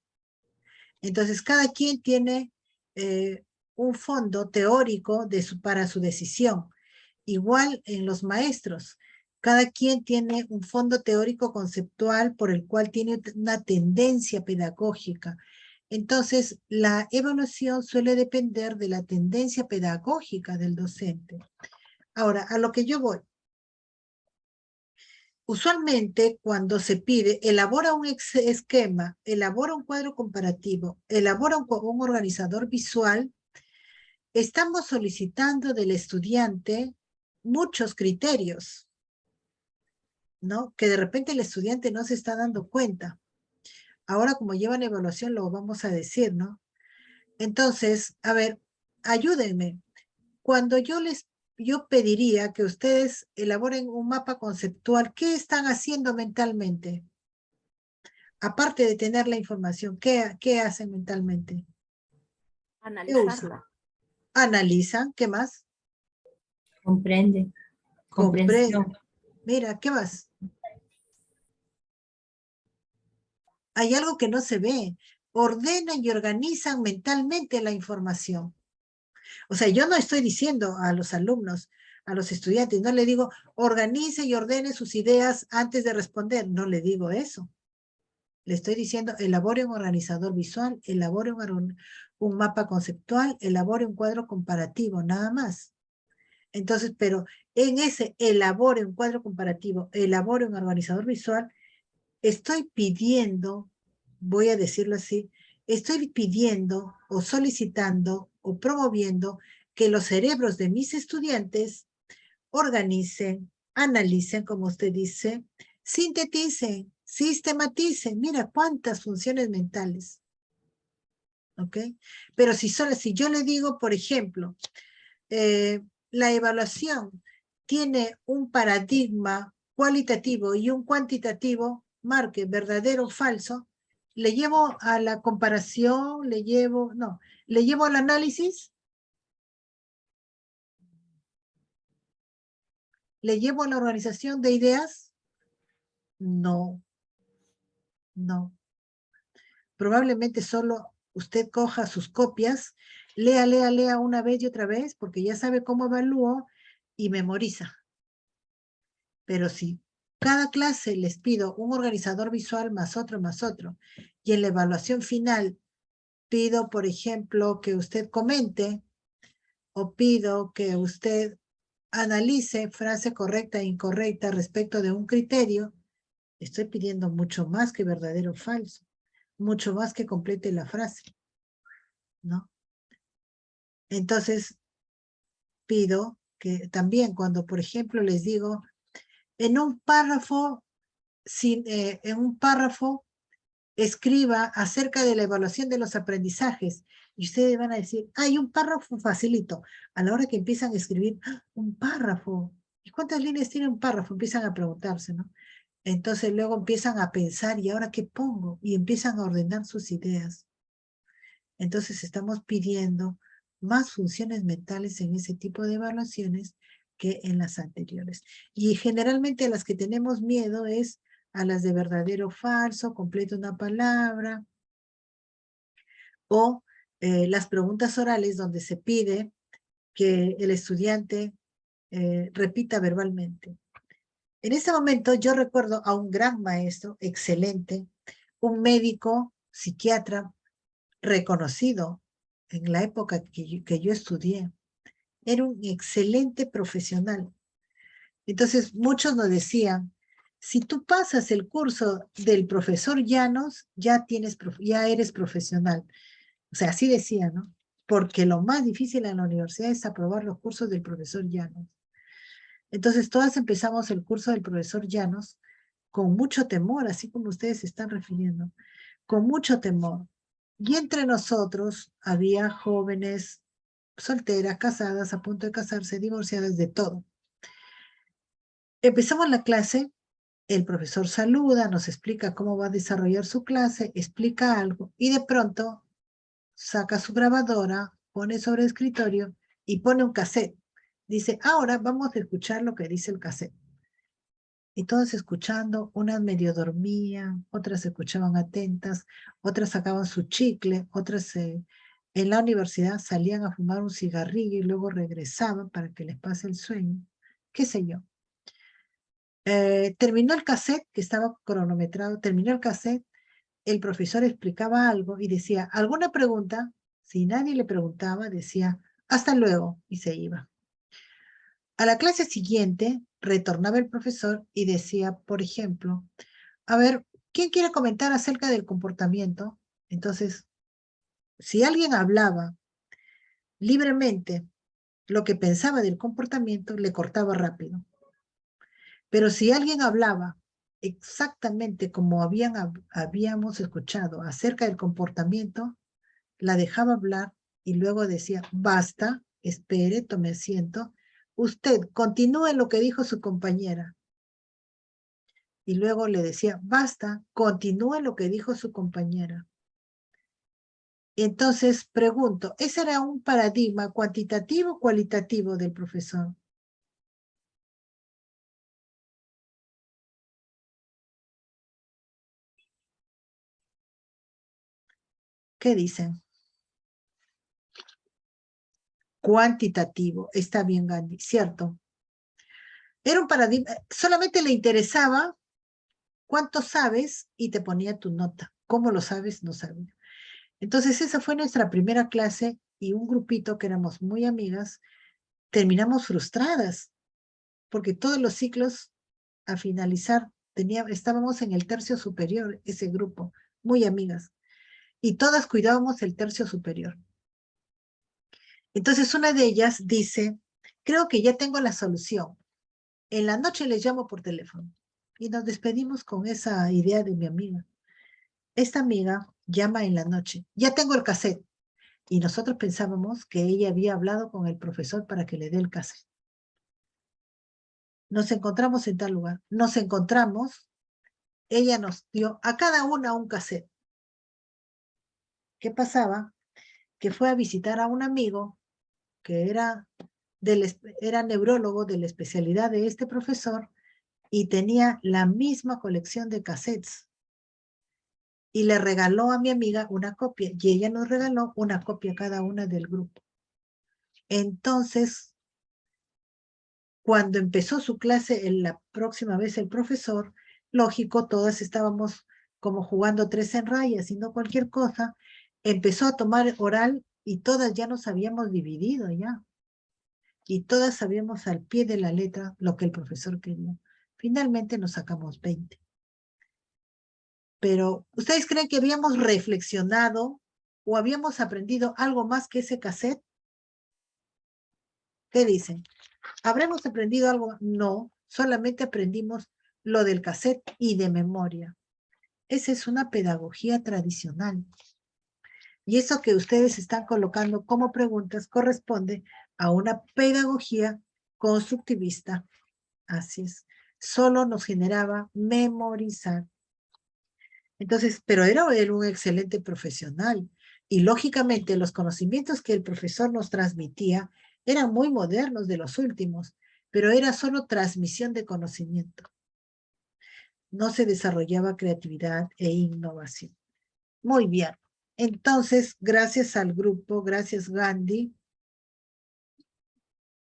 Entonces, cada quien tiene un fondo teórico para su decisión. Igual en los maestros, cada quien tiene un fondo teórico conceptual por el cual tiene una tendencia pedagógica. Entonces, la evaluación suele depender de la tendencia pedagógica del docente. Ahora, a lo que yo voy. Usualmente, cuando se pide, elabora un esquema, elabora un cuadro comparativo, elabora un organizador visual, estamos solicitando del estudiante muchos criterios, ¿no? Que de repente el estudiante no se está dando cuenta. Ahora, como llevan evaluación, lo vamos a decir, ¿no? Entonces, a ver, ayúdenme. Cuando yo pediría que ustedes elaboren un mapa conceptual, ¿qué están haciendo mentalmente? Aparte de tener la información, ¿qué hacen mentalmente? ¿Qué usan? Analizarla. Analizan, ¿qué más? Comprende. Comprenden. Comprensión. Mira, ¿qué más? Hay algo que no se ve. Ordenan y organizan mentalmente la información. O sea, yo no estoy diciendo a los alumnos, a los estudiantes, no le digo, organice y ordene sus ideas antes de responder. No le digo eso. Le estoy diciendo, elabore un organizador visual, elabore un mapa conceptual, elabore un cuadro comparativo, nada más. Entonces, pero en ese elabore un cuadro comparativo, elabore un organizador visual, estoy pidiendo, voy a decirlo así, estoy pidiendo o solicitando o promoviendo que los cerebros de mis estudiantes organicen, analicen, como usted dice, sinteticen, sistematicen. Mira cuántas funciones mentales. ¿Ok? Pero si yo le digo, por ejemplo, la evaluación tiene un paradigma cualitativo y un cuantitativo, marque verdadero o falso, le llevo a la comparación, le llevo al análisis, le llevo a la organización de ideas, no. Probablemente solo usted coja sus copias, lea una vez y otra vez, porque ya sabe cómo evalúo y memoriza. Pero si cada clase les pido un organizador visual más otro, y en la evaluación final pido, por ejemplo, que usted comente o pido que usted analice frase correcta e incorrecta respecto de un criterio, estoy pidiendo mucho más que verdadero o falso, mucho más que complete la frase, ¿no? Entonces, pido que también cuando, por ejemplo, les digo, en un párrafo escriba acerca de la evaluación de los aprendizajes. Y ustedes van a decir, hay un párrafo facilito. A la hora que empiezan a escribir, un párrafo. ¿Y cuántas líneas tiene un párrafo? Empiezan a preguntarse, ¿no? Entonces luego empiezan a pensar, ¿y ahora qué pongo? Y empiezan a ordenar sus ideas. Entonces estamos pidiendo más funciones mentales en ese tipo de evaluaciones que en las anteriores. Y generalmente a las que tenemos miedo es a las de verdadero o falso, completa una palabra, o las preguntas orales donde se pide que el estudiante repita verbalmente. En este momento yo recuerdo a un gran maestro, excelente, un médico, psiquiatra, reconocido en la época que yo estudié, era un excelente profesional. Entonces, muchos nos decían, si tú pasas el curso del profesor Llanos, ya eres profesional. O sea, así decía, ¿no? Porque lo más difícil en la universidad es aprobar los cursos del profesor Llanos. Entonces, todas empezamos el curso del profesor Llanos con mucho temor, así como ustedes se están refiriendo, con mucho temor. Y entre nosotros había jóvenes solteras, casadas, a punto de casarse, divorciadas, de todo. Empezamos la clase, el profesor saluda, nos explica cómo va a desarrollar su clase, explica algo, y de pronto saca su grabadora, pone sobre el escritorio y pone un cassette. Dice, ahora vamos a escuchar lo que dice el cassette. Y todos escuchando, unas medio dormían, otras escuchaban atentas, otras sacaban su chicle, otras en la universidad salían a fumar un cigarrillo y luego regresaban para que les pase el sueño, qué sé yo. Terminó el cassette, que estaba cronometrado, terminó el cassette, el profesor explicaba algo y decía, ¿alguna pregunta? Si nadie le preguntaba, decía, hasta luego, y se iba. A la clase siguiente, retornaba el profesor y decía, por ejemplo, a ver, ¿quién quiere comentar acerca del comportamiento? Entonces, si alguien hablaba libremente lo que pensaba del comportamiento, le cortaba rápido. Pero si alguien hablaba exactamente como habíamos escuchado acerca del comportamiento, la dejaba hablar y luego decía, basta, espere, tome asiento, usted continúe lo que dijo su compañera. Y luego le decía, basta, continúe lo que dijo su compañera. Entonces pregunto, ¿ese era un paradigma cuantitativo o cualitativo del profesor? ¿Qué dicen? Cuantitativo, está bien, Gandhi, cierto. Era un paradigma, solamente le interesaba cuánto sabes y te ponía tu nota. ¿Cómo lo sabes? No sabía. Entonces esa fue nuestra primera clase y un grupito que éramos muy amigas, terminamos frustradas porque todos los ciclos a finalizar estábamos en el tercio superior, ese grupo, muy amigas, y todas cuidábamos el tercio superior. Entonces una de ellas dice, creo que ya tengo la solución. En la noche les llamo por teléfono. Y nos despedimos con esa idea de mi amiga. Esta amiga llama en la noche. Ya tengo el cassette. Y nosotros pensábamos que ella había hablado con el profesor para que le dé el cassette. Nos encontramos en tal lugar. Nos encontramos. Ella nos dio a cada una un cassette. ¿Qué pasaba? Que fue a visitar a un amigo que era neurólogo de la especialidad de este profesor y tenía la misma colección de cassettes. Y le regaló a mi amiga una copia, y ella nos regaló una copia a cada una del grupo. Entonces, cuando empezó su clase, la próxima vez el profesor, lógico, todas estábamos como jugando 3 en raya, haciendo cualquier cosa, empezó a tomar oral y todas ya nos habíamos dividido ya. Y todas sabíamos al pie de la letra lo que el profesor quería. Finalmente nos sacamos 20. Pero, ¿ustedes creen que habíamos reflexionado o habíamos aprendido algo más que ese cassette? ¿Qué dicen? ¿Habremos aprendido algo? No, solamente aprendimos lo del cassette y de memoria. Esa es una pedagogía tradicional. Y eso que ustedes están colocando como preguntas corresponde a una pedagogía constructivista. Así es. Solo nos generaba memorizar. Entonces, pero era un excelente profesional. Y lógicamente los conocimientos que el profesor nos transmitía eran muy modernos, de los últimos, pero era solo transmisión de conocimiento. No se desarrollaba creatividad e innovación. Muy bien. Entonces, gracias al grupo, gracias Gandhi.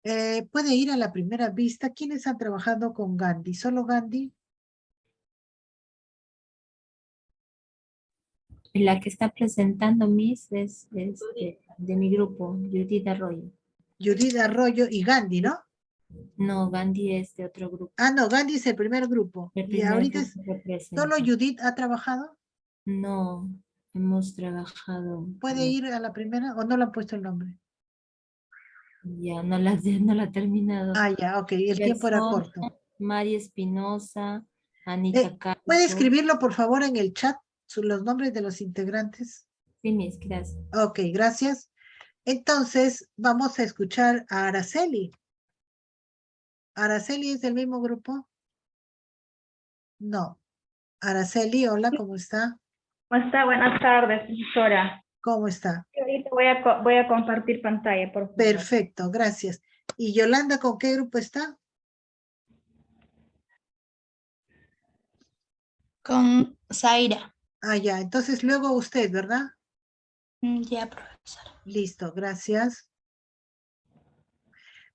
Puede ir a la primera vista. ¿Quiénes han trabajado con Gandhi? ¿Solo Gandhi? La que está presentando Miss es de mi grupo, Judith Arroyo. Judith Arroyo y Gandhi, ¿no? No, Gandhi es de otro grupo. Ah, no, Gandhi es el primer grupo. El Y primer ahorita grupo que presenta. ¿solo Judith ha trabajado? No, hemos trabajado. ¿Puede ir a la primera o no le han puesto el nombre? Ya, no la ha terminado. Ah, ya, ok, el tiempo era Gerson, corto. Mari Espinosa, Anita ¿Puede Campos. escribirlo, por favor, en el chat, los nombres de los integrantes? Sí, Miss, gracias. Ok, gracias. Entonces, vamos a escuchar a Araceli. ¿Araceli es del mismo grupo? No. Araceli, hola, ¿cómo está? ¿Cómo está? Buenas tardes, profesora. ¿Cómo está? Ahorita voy a compartir pantalla, por favor. Perfecto, gracias. ¿Y Yolanda con qué grupo está? Con Zaira. Ah, ya, entonces luego usted, ¿verdad? Ya, profesora. Listo, gracias.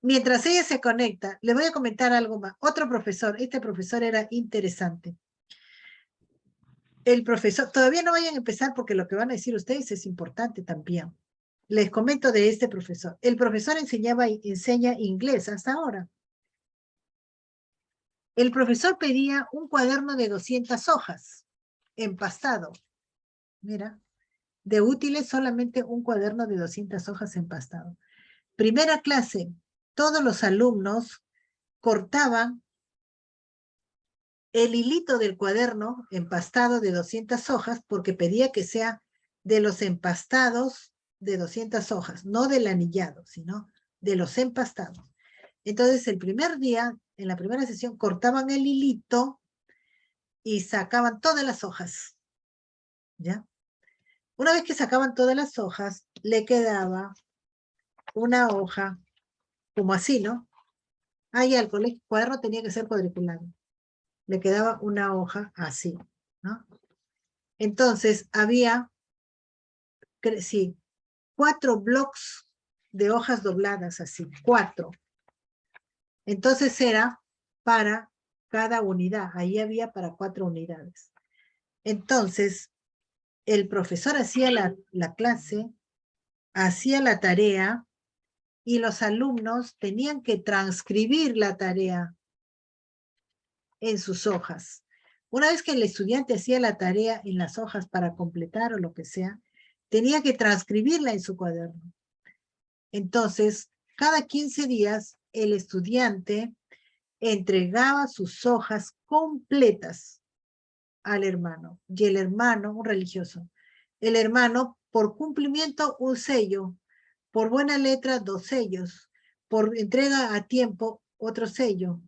Mientras ella se conecta, le voy a comentar algo más. Otro profesor, este profesor era interesante. El profesor, todavía no vayan a empezar porque lo que van a decir ustedes es importante también. Les comento de este profesor. El profesor enseña inglés hasta ahora. El profesor pedía un cuaderno de 200 hojas, empastado. Mira, de útiles solamente un cuaderno de 200 hojas empastado. Primera clase, todos los alumnos cortaban el hilito del cuaderno empastado de 200 hojas porque pedía que sea de los empastados de 200 hojas, no del anillado, sino de los empastados. Entonces, el primer día, en la primera sesión, cortaban el hilito y sacaban todas las hojas, ¿ya? Una vez que sacaban todas las hojas, le quedaba una hoja como así, ¿no? Ahí el cuaderno tenía que ser cuadriculado. Le quedaba una hoja así, ¿no? Entonces, había, sí, 4 blocks de hojas dobladas así, 4. Entonces era para cada unidad, ahí había para 4 unidades. Entonces, el profesor hacía la clase, hacía la tarea y los alumnos tenían que transcribir la tarea en sus hojas. Una vez que el estudiante hacía la tarea en las hojas para completar o lo que sea, tenía que transcribirla en su cuaderno. Entonces, cada 15 días, el estudiante entregaba sus hojas completas al hermano. Y el hermano, un religioso, el hermano, por cumplimiento, un sello, por buena letra, 2 sellos, por entrega a tiempo, otro sello,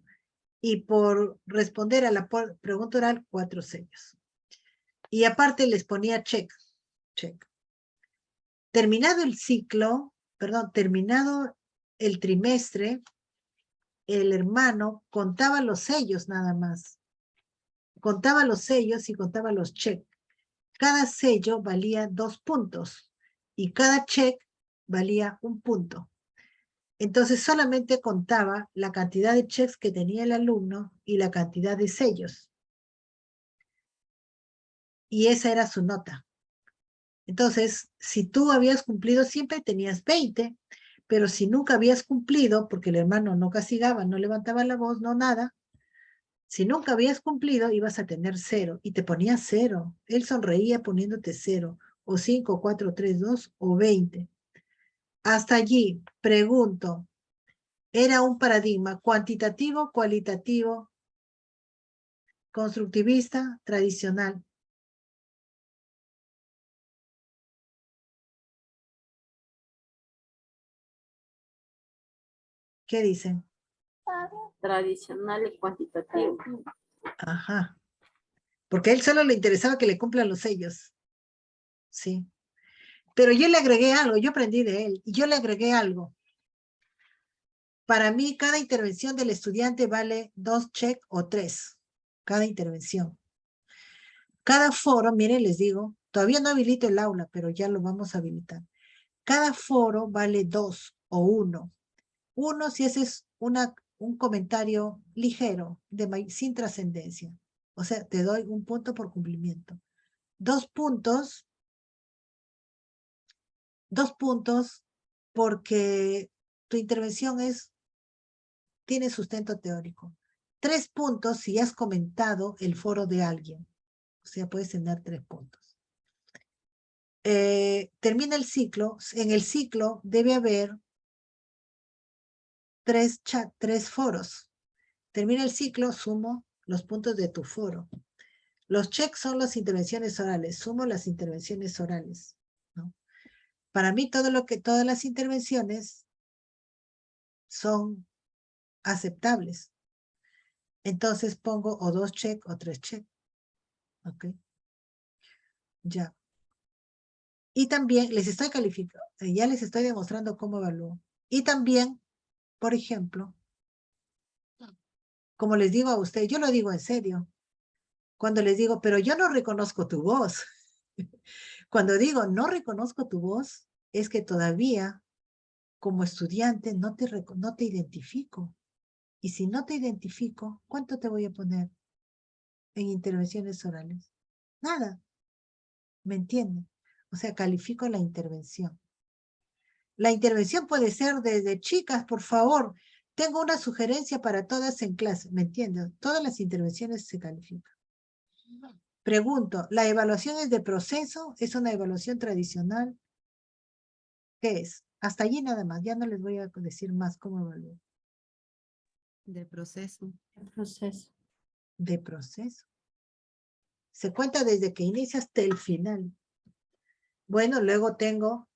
y por responder a la pregunta oral, 4 sellos. Y aparte les ponía check. Terminado el ciclo, terminado el trimestre, el hermano contaba los sellos nada más. Contaba los sellos y contaba los check. Cada sello valía 2 puntos y cada check valía 1 punto. Entonces solamente contaba la cantidad de checks que tenía el alumno y la cantidad de sellos. Y esa era su nota. Entonces, si tú habías cumplido siempre tenías 20, pero si nunca habías cumplido, porque el hermano no castigaba, no levantaba la voz, no nada, si nunca habías cumplido ibas a tener 0 y te ponía 0. Él sonreía poniéndote 0, o 5, 4, 3, 2 o 20. Hasta allí, pregunto, ¿era un paradigma cuantitativo, cualitativo, constructivista, tradicional? ¿Qué dicen? Tradicional y cuantitativo. Ajá. Porque a él solo le interesaba que le cumplan los sellos. Sí. Pero yo le agregué algo, yo aprendí de él, y yo le agregué algo. Para mí, cada intervención del estudiante vale 2 check o 3. Cada intervención. Cada foro, miren, les digo, todavía no habilito el aula, pero ya lo vamos a habilitar. Cada foro vale 2 o 1. 1 si ese es un comentario ligero, sin trascendencia. O sea, te doy 1 punto por cumplimiento. 2 puntos 2 puntos porque tu intervención tiene sustento teórico. 3 puntos si has comentado el foro de alguien. O sea, puedes tener 3 puntos. Termina el ciclo. En el ciclo debe haber 3 foros. Termina el ciclo, sumo los puntos de tu foro. Los checks son las intervenciones orales. Sumo las intervenciones orales, ¿no? Para mí todas las intervenciones son aceptables. Entonces pongo o 2 check o 3 check. ¿Ok? Ya. Y también les estoy calificando, ya les estoy demostrando cómo evalúo. Y también, por ejemplo, como les digo a usted, yo lo digo en serio. Cuando les digo, pero yo no reconozco tu voz. Cuando digo, no reconozco tu voz, es que todavía, como estudiante, no te identifico. Y si no te identifico, ¿cuánto te voy a poner en intervenciones orales? Nada. ¿Me entienden? O sea, califico la intervención. La intervención puede ser desde chicas, por favor. Tengo una sugerencia para todas en clase. ¿Me entienden? Todas las intervenciones se califican. Pregunto, ¿la evaluación es de proceso? ¿Es una evaluación tradicional? ¿Qué es? Hasta allí nada más. Ya no les voy a decir más cómo evalúo. De proceso. El proceso. De proceso. Se cuenta desde que inicia hasta el final. Bueno, luego tengo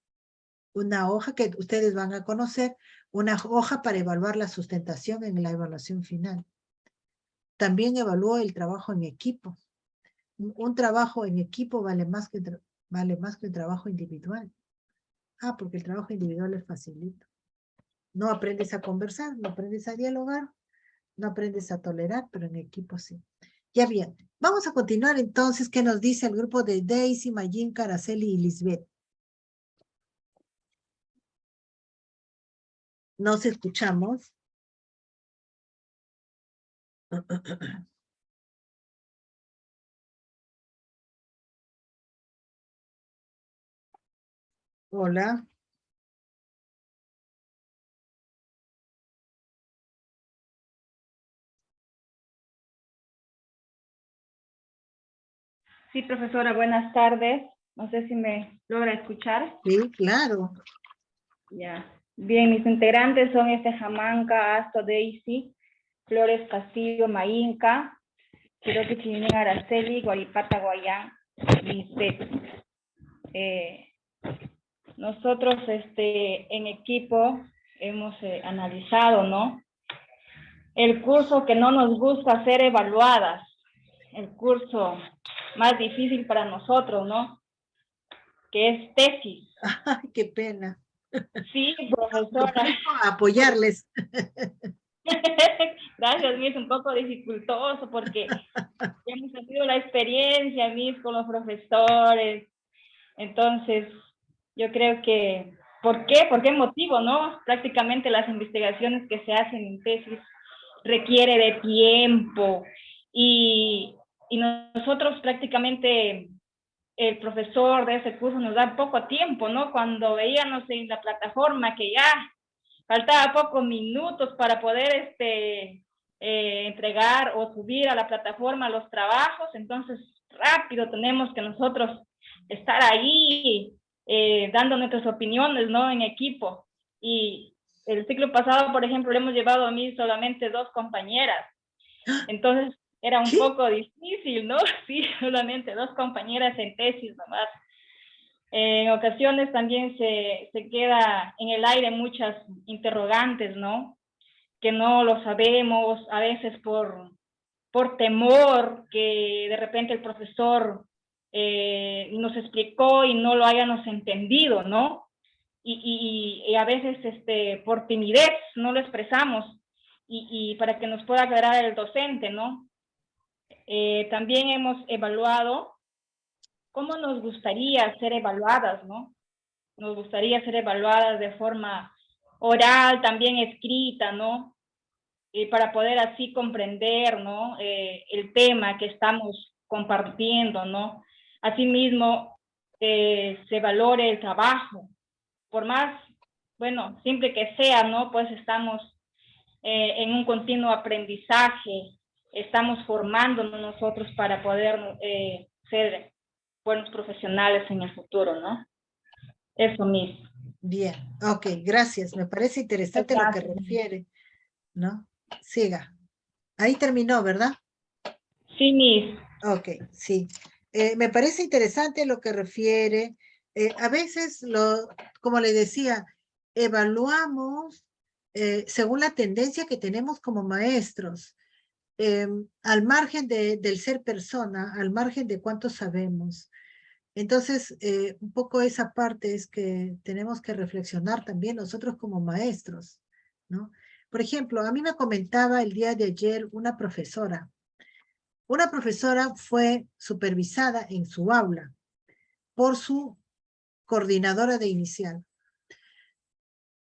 una hoja que ustedes van a conocer, una hoja para evaluar la sustentación en la evaluación final. También evalúo el trabajo en equipo. Un trabajo en equipo vale más que el trabajo individual. Porque el trabajo individual es facilito. No aprendes a conversar, no aprendes a dialogar, no aprendes a tolerar, pero en equipo sí. Ya bien, vamos a continuar entonces. ¿Qué nos dice el grupo de Daisy, Mayín, Araceli y Lisbeth? Nos escuchamos. Hola. Sí, profesora, buenas tardes. No sé si me logra escuchar. Sí, claro. Ya. Bien, mis integrantes son Jamanca, Asto, Daisy, Flores Castillo, Maínca, Quiroque Chimín, Araceli, Guaripata, Guayán, Lisbeth. Nosotros en equipo hemos analizado, ¿no? El curso que no nos gusta ser evaluadas, el curso más difícil para nosotros, ¿no? Que es tesis. Ay, qué pena. Sí, profesora. Apoyarles. Gracias, Miss, un poco dificultoso porque hemos tenido la experiencia, Miss, con los profesores. Entonces, yo creo que, ¿por qué? ¿Por qué motivo, no? Prácticamente las investigaciones que se hacen en tesis requiere de tiempo y nosotros prácticamente el profesor de ese curso nos da poco tiempo, ¿no? Cuando veíamos en la plataforma que ya faltaba pocos minutos para poder entregar o subir a la plataforma los trabajos, entonces rápido tenemos que nosotros estar ahí dando nuestras opiniones, ¿no? En equipo. Y el ciclo pasado, por ejemplo, le hemos llevado a mí solamente 2 compañeras. Entonces era un poco difícil, ¿no? Sí, solamente 2 compañeras en tesis nomás. En ocasiones también se queda en el aire muchas interrogantes, ¿no? Que no lo sabemos, a veces por temor que de repente el profesor nos explicó y no lo hayamos entendido, ¿no? Y a veces por timidez no lo expresamos y para que nos pueda aclarar el docente, ¿no? También hemos evaluado cómo nos gustaría ser evaluadas, ¿no? Nos gustaría ser evaluadas de forma oral, también escrita, ¿no? Para poder así comprender, ¿no? El tema que estamos compartiendo, ¿no? Asimismo, se valore el trabajo, por más, bueno, simple que sea, ¿no? Pues estamos en un continuo aprendizaje, estamos formándonos nosotros para poder ser buenos profesionales en el futuro, ¿no? Eso mismo. Bien, ok, gracias. Me parece interesante lo que refiere, ¿no? Siga. Ahí terminó, ¿verdad? Sí, Miss. Ok, sí. Me parece interesante lo que refiere. A veces, como le decía, evaluamos según la tendencia que tenemos como maestros, al margen del ser persona, al margen de cuánto sabemos. Entonces, un poco esa parte es que tenemos que reflexionar también nosotros como maestros, ¿no? Por ejemplo, a mí me comentaba el día de ayer una profesora. Una profesora fue supervisada en su aula por su coordinadora de inicial.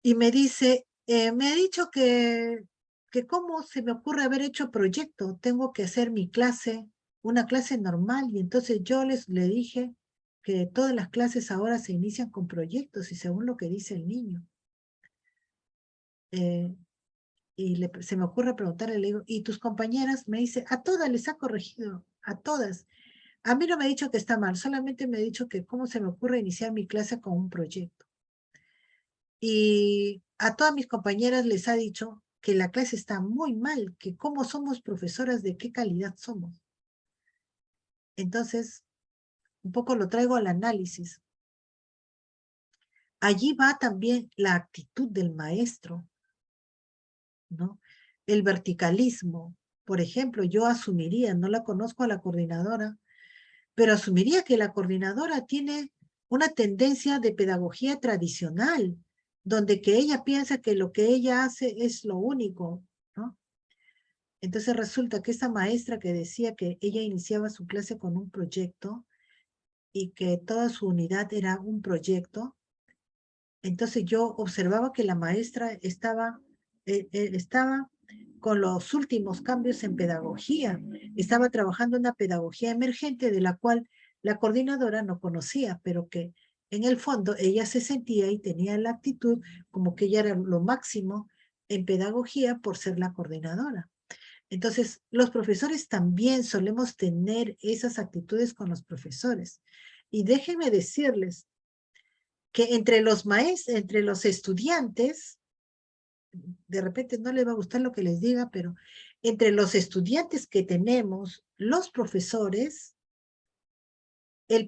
Y me dice, me ha dicho que cómo se me ocurre haber hecho proyecto, tengo que hacer mi clase, una clase normal, y entonces yo le dije que todas las clases ahora se inician con proyectos y según lo que dice el niño. Y se me ocurre preguntarle, le digo, ¿y tus compañeras? Me dice, a todas les ha corregido, a todas. A mí no me ha dicho que está mal, solamente me ha dicho que cómo se me ocurre iniciar mi clase con un proyecto. Y a todas mis compañeras les ha dicho que la clase está muy mal, que cómo somos profesoras, de qué calidad somos. Entonces, un poco lo traigo al análisis. Allí va también la actitud del maestro, ¿no? El verticalismo. Por ejemplo, yo asumiría, no la conozco a la coordinadora, pero asumiría que la coordinadora tiene una tendencia de pedagogía tradicional, donde que ella piensa que lo que ella hace es lo único, ¿no? Entonces resulta que esa maestra que decía que ella iniciaba su clase con un proyecto y que toda su unidad era un proyecto, entonces yo observaba que la maestra estaba con los últimos cambios en pedagogía, estaba trabajando una pedagogía emergente de la cual la coordinadora no conocía, pero que en el fondo ella se sentía y tenía la actitud como que ella era lo máximo en pedagogía por ser la coordinadora. Entonces, los profesores también solemos tener esas actitudes con los profesores. Y déjenme decirles que entre los maestros, entre los estudiantes, de repente no les va a gustar lo que les diga, pero entre los estudiantes que tenemos, los profesores, el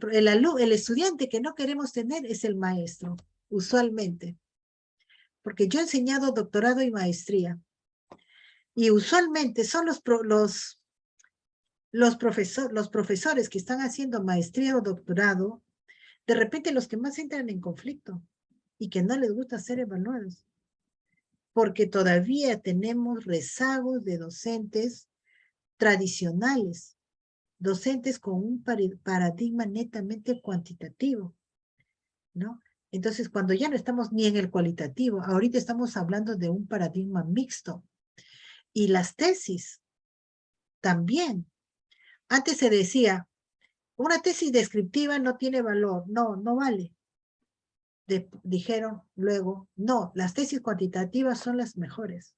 estudiante que no queremos tener es el maestro, usualmente. Porque yo he enseñado doctorado y maestría. Y usualmente son los profesores que están haciendo maestría o doctorado, de repente los que más entran en conflicto y que no les gusta ser evaluados. Porque todavía tenemos rezagos de docentes tradicionales, docentes con un paradigma netamente cuantitativo, ¿no? Entonces, cuando ya no estamos ni en el cualitativo, ahorita estamos hablando de un paradigma mixto. Y las tesis también. Antes se decía, una tesis descriptiva no tiene valor. No, no vale. Dijeron luego, no, las tesis cuantitativas son las mejores.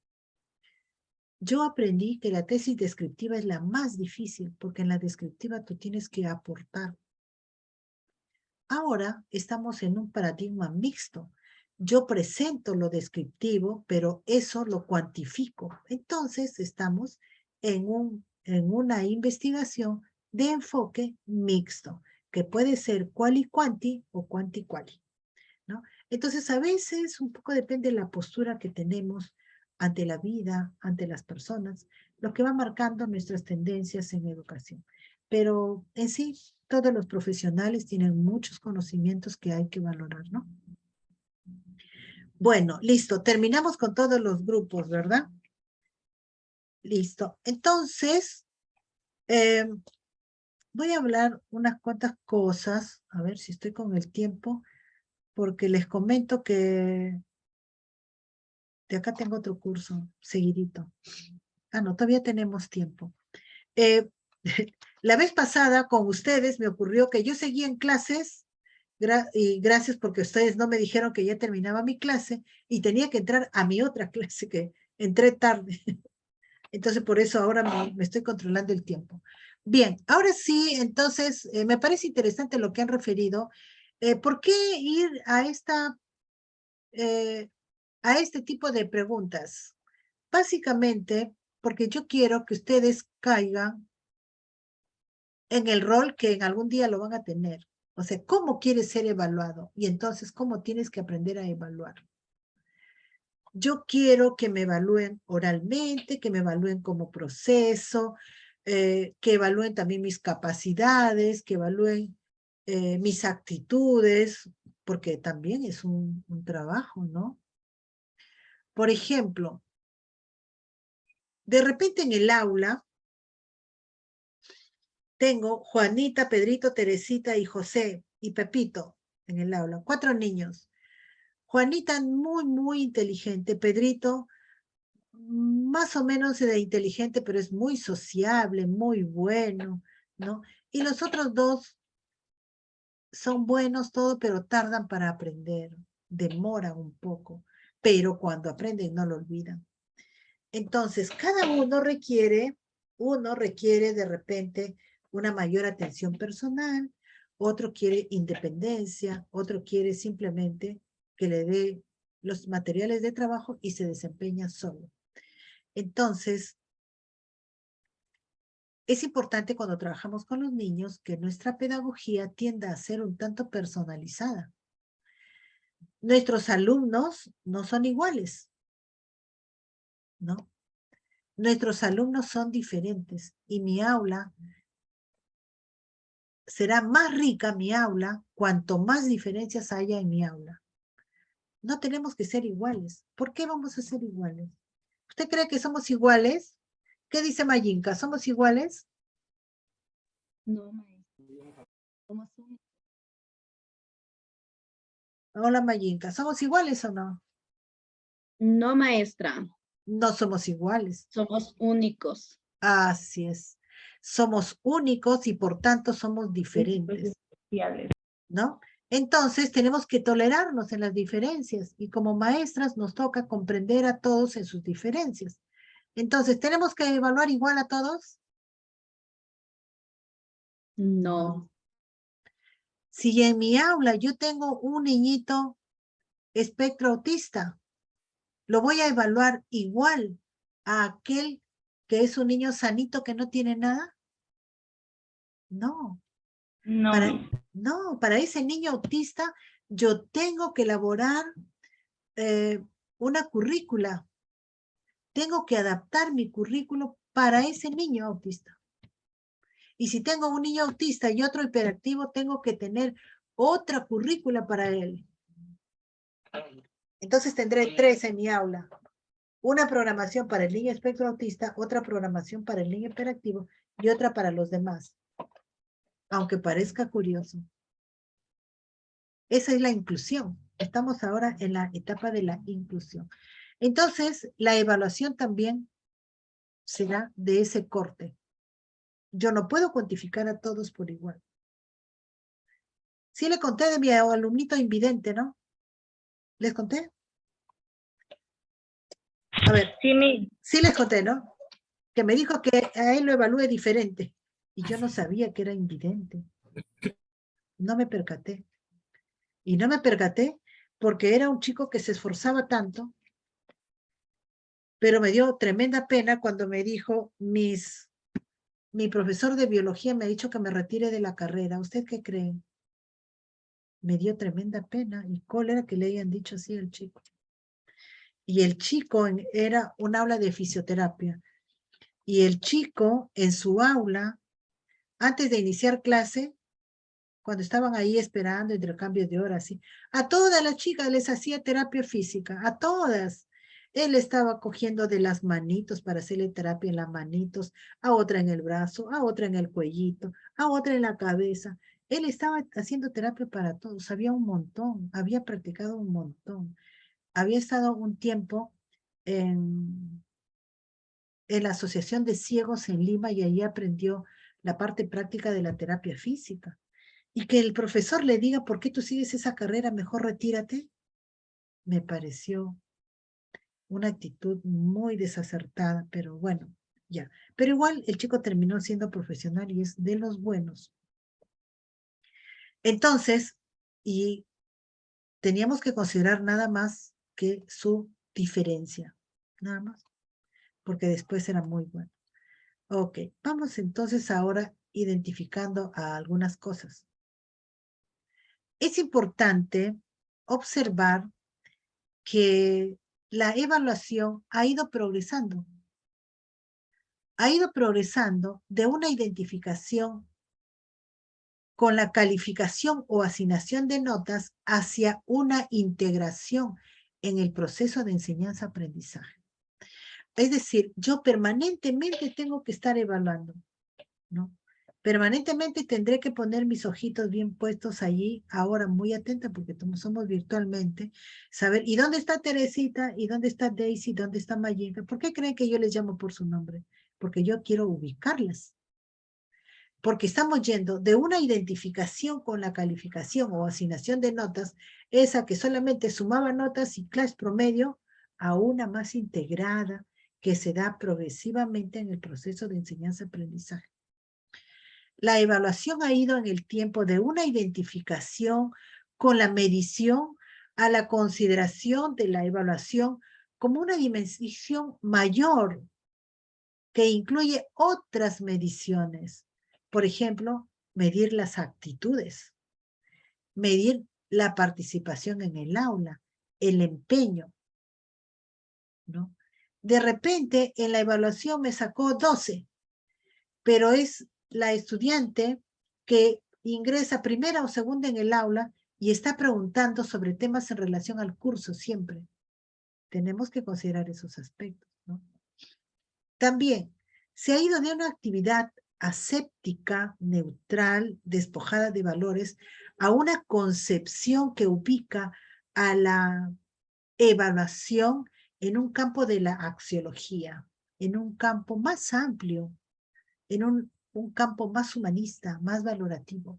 Yo aprendí que la tesis descriptiva es la más difícil, porque en la descriptiva tú tienes que aportar. Ahora estamos en un paradigma mixto. Yo presento lo descriptivo, pero eso lo cuantifico. Entonces estamos en una investigación de enfoque mixto, que puede ser quali-quanti o quanti-quali, ¿no? Entonces a veces un poco depende de la postura que tenemos ante la vida, ante las personas, lo que va marcando nuestras tendencias en educación. Pero en sí, todos los profesionales tienen muchos conocimientos que hay que valorar, ¿no? Bueno, listo. Terminamos con todos los grupos, ¿verdad? Listo. Entonces, voy a hablar unas cuantas cosas. A ver si estoy con el tiempo, porque les comento que de acá tengo otro curso seguidito. Ah, no, todavía tenemos tiempo. La vez pasada con ustedes me ocurrió que yo seguía en clases y gracias porque ustedes no me dijeron que ya terminaba mi clase y tenía que entrar a mi otra clase que entré tarde. Entonces, por eso ahora me estoy controlando el tiempo. Bien, ahora sí, entonces, me parece interesante lo que han referido. ¿Por qué ir a este tipo de preguntas? Básicamente, porque yo quiero que ustedes caigan en el rol que en algún día lo van a tener. O sea, ¿cómo quieres ser evaluado? Y entonces, ¿cómo tienes que aprender a evaluar? Yo quiero que me evalúen oralmente, que me evalúen como proceso, que evalúen también mis capacidades, que evalúen mis actitudes, porque también es un trabajo, ¿no? Por ejemplo, de repente en el aula tengo Juanita, Pedrito, Teresita y José y Pepito en el aula, 4 niños. Juanita muy, muy inteligente, Pedrito más o menos de inteligente, pero es muy sociable, muy bueno, ¿no? Y los otros 2 son buenos todo, pero tardan para aprender, demoran un poco, pero cuando aprenden no lo olvidan. Entonces, cada uno requiere de repente una mayor atención personal, otro quiere independencia, otro quiere simplemente que le dé los materiales de trabajo y se desempeña solo. Entonces, es importante cuando trabajamos con los niños que nuestra pedagogía tienda a ser un tanto personalizada. Nuestros alumnos no son iguales, ¿no? Nuestros alumnos son diferentes y mi aula será más rica, mi aula, cuanto más diferencias haya en mi aula. No tenemos que ser iguales. ¿Por qué vamos a ser iguales? ¿Usted cree que somos iguales? ¿Qué dice Mayinka? ¿Somos iguales? No, maestra. Somos únicos. Hola Mayinka, ¿somos iguales o no? No, maestra. No somos iguales. Somos únicos. Así es. Somos únicos y por tanto somos diferentes, ¿no? Entonces tenemos que tolerarnos en las diferencias y como maestras nos toca comprender a todos en sus diferencias. Entonces, ¿tenemos que evaluar igual a todos? No. Si en mi aula yo tengo un niñito espectro autista, ¿lo voy a evaluar igual a aquel que es un niño sanito que no tiene nada? No. No. Para ese niño autista yo tengo que elaborar una currícula. Tengo que adaptar mi currículo para ese niño autista. Y si tengo un niño autista y otro hiperactivo, tengo que tener otra currícula para él. Entonces tendré 3 en mi aula. Una programación para el niño espectro autista, otra programación para el niño hiperactivo y otra para los demás. Aunque parezca curioso. Esa es la inclusión. Estamos ahora en la etapa de la inclusión. Entonces, la evaluación también será de ese corte. Yo no puedo cuantificar a todos por igual. Sí le conté de mi alumnito invidente, ¿no? ¿Les conté? A ver, sí les conté, ¿no? Que me dijo que a él lo evalúe diferente. Y yo no sabía que era invidente. No me percaté. Y no me percaté porque era un chico que se esforzaba tanto, pero me dio tremenda pena cuando me dijo, mi profesor de biología me ha dicho que me retire de la carrera. ¿Usted qué cree? Me dio tremenda pena y cólera que le hayan dicho así al chico. Y el chico era un aula de fisioterapia. Y el chico en su aula, antes de iniciar clase, cuando estaban ahí esperando intercambios de horas, ¿sí? A todas las chicas les hacía terapia física, a todas. Él estaba cogiendo de las manitos para hacerle terapia en las manitos, a otra en el brazo, a otra en el cuellito, a otra en la cabeza. Él estaba haciendo terapia para todos, sabía un montón, había practicado un montón. Había estado un tiempo en la Asociación de Ciegos en Lima y ahí aprendió la parte práctica de la terapia física. Y que el profesor le diga, ¿por qué tú sigues esa carrera? Mejor retírate. Me pareció una actitud muy desacertada, pero bueno, ya. Pero igual el chico terminó siendo profesional y es de los buenos. Entonces, y teníamos que considerar nada más que su diferencia, nada más, porque después era muy bueno. Ok, vamos entonces ahora identificando a algunas cosas. Es importante observar que la evaluación ha ido progresando. Ha ido progresando de una identificación con la calificación o asignación de notas hacia una integración en el proceso de enseñanza-aprendizaje. Es decir, yo permanentemente tengo que estar evaluando, ¿no? Permanentemente tendré que poner mis ojitos bien puestos allí, ahora muy atenta porque somos virtualmente, saber, ¿y dónde está Teresita? ¿Y dónde está Daisy? ¿Dónde está Mayinka? ¿Por qué creen que yo les llamo por su nombre? Porque yo quiero ubicarlas. Porque estamos yendo de una identificación con la calificación o asignación de notas, esa que solamente sumaba notas y clase promedio, a una más integrada que se da progresivamente en el proceso de enseñanza-aprendizaje. La evaluación ha ido en el tiempo de una identificación con la medición a la consideración de la evaluación como una dimensión mayor que incluye otras mediciones. Por ejemplo, medir las actitudes, medir la participación en el aula, el empeño, ¿no? De repente, en la evaluación me sacó 12, pero es la estudiante que ingresa primera o segunda en el aula y está preguntando sobre temas en relación al curso siempre. Tenemos que considerar esos aspectos, ¿no? También, se ha ido de una actividad aséptica, neutral, despojada de valores, a una concepción que ubica a la evaluación en un campo de la axiología, en un campo más amplio, en un campo más humanista, más valorativo.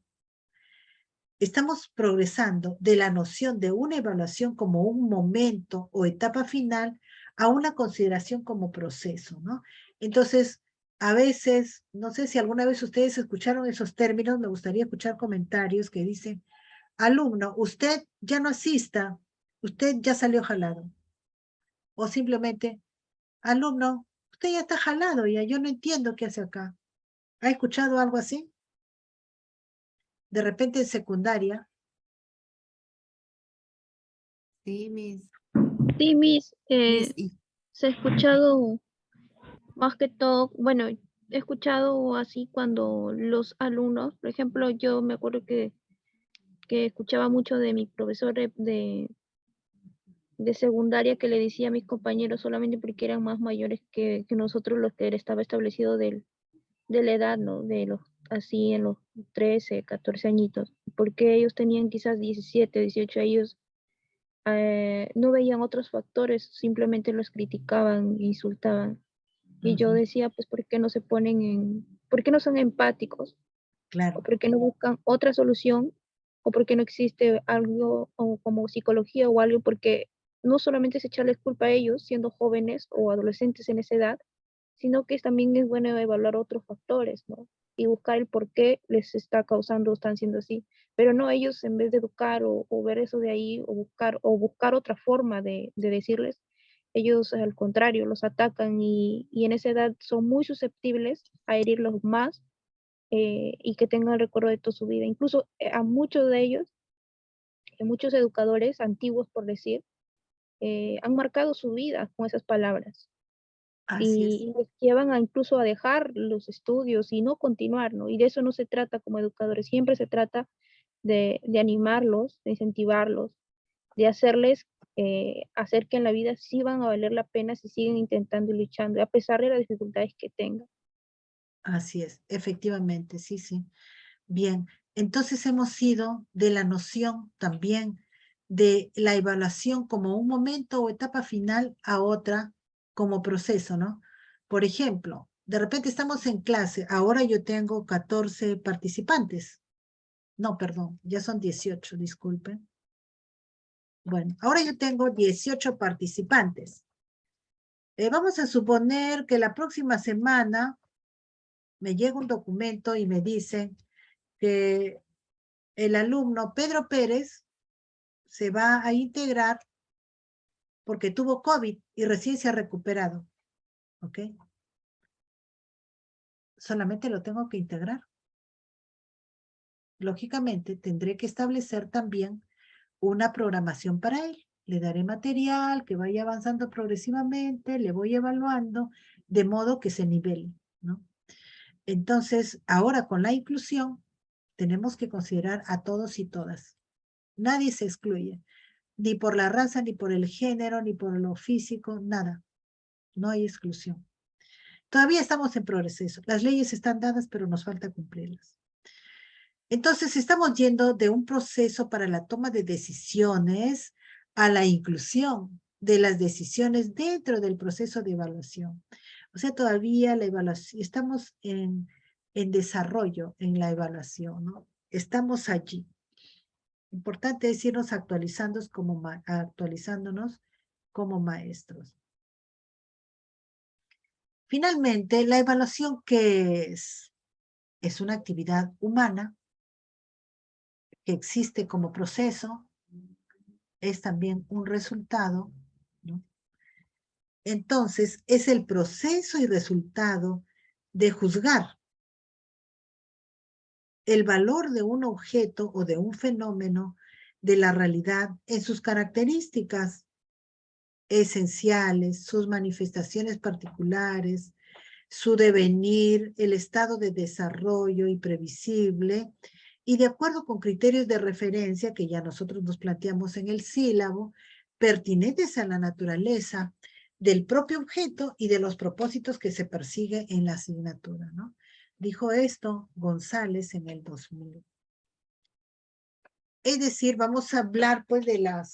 Estamos progresando de la noción de una evaluación como un momento o etapa final a una consideración como proceso, ¿no? Entonces, a veces, no sé si alguna vez ustedes escucharon esos términos, me gustaría escuchar comentarios que dicen, alumno, usted ya no asista, usted ya salió jalado. O simplemente, alumno, usted ya está jalado, ya yo no entiendo qué hace acá. ¿Ha escuchado algo así? De repente en secundaria. Sí, mis. Sí, Y se ha escuchado más que todo, bueno, he escuchado así cuando los alumnos, por ejemplo, yo me acuerdo que escuchaba mucho de mi profesor de secundaria que le decía a mis compañeros solamente porque eran más mayores que nosotros, los que estaba establecido de la edad, ¿no? De los, así en los 13, 14 añitos, porque ellos tenían quizás 17, 18 años, no veían otros factores, simplemente los criticaban, insultaban. Y yo decía, pues, ¿por qué no se ponen por qué no son empáticos? Claro. ¿O por qué no buscan otra solución? ¿O por qué no existe algo como psicología o algo? Porque no solamente es echarles culpa a ellos siendo jóvenes o adolescentes en esa edad, sino que también es bueno evaluar otros factores, ¿no? Y buscar el por qué les está causando o están siendo así. Pero no, ellos en vez de educar o ver eso de ahí o buscar otra forma de decirles, ellos al contrario los atacan y en esa edad son muy susceptibles a herirlos más y que tengan el recuerdo de toda su vida. Incluso a muchos de ellos, muchos educadores antiguos por decir, han marcado su vida con esas palabras Así es. y les llevan incluso a dejar los estudios y no continuar, ¿no? Y de eso no se trata como educadores, siempre se trata de animarlos, de incentivarlos, de hacerles hacer que en la vida sí van a valer la pena si siguen intentando y luchando, a pesar de las dificultades que tengan. Así es, efectivamente, sí, sí. Bien, entonces hemos ido de la noción también de la evaluación como un momento o etapa final a otra como proceso, ¿no? Por ejemplo, de repente estamos en clase, ahora yo tengo 14 participantes, No, perdón, ya son 18, disculpen. Bueno, ahora yo tengo 18 participantes. Vamos a suponer que la próxima semana me llega un documento y me dicen que el alumno Pedro Pérez se va a integrar porque tuvo COVID y recién se ha recuperado. ¿Ok? Solamente lo tengo que integrar. Lógicamente, tendré que establecer también una programación para él. Le daré material que vaya avanzando progresivamente, le voy evaluando, de modo que se nivele, ¿no? Entonces, ahora con la inclusión, tenemos que considerar a todos y todas. Nadie se excluye, ni por la raza, ni por el género, ni por lo físico, nada. No hay exclusión. Todavía estamos en progreso. Las leyes están dadas, pero nos falta cumplirlas. Entonces, estamos yendo de un proceso para la toma de decisiones a la inclusión de las decisiones dentro del proceso de evaluación. O sea, todavía la evaluación, estamos en desarrollo en la evaluación, ¿no? Estamos allí. Importante es irnos actualizándonos como maestros. Finalmente, la evaluación, ¿qué es? Es una actividad humana que existe como proceso, es también un resultado, ¿no? Entonces, es el proceso y resultado de juzgar el valor de un objeto o de un fenómeno de la realidad en sus características esenciales, sus manifestaciones particulares, su devenir, el estado de desarrollo imprevisible, y de acuerdo con criterios de referencia que ya nosotros nos planteamos en el sílabo, pertinentes a la naturaleza del propio objeto y de los propósitos que se persigue en la asignatura, ¿no? Dijo esto González en el 2000. Es decir, vamos a hablar pues de la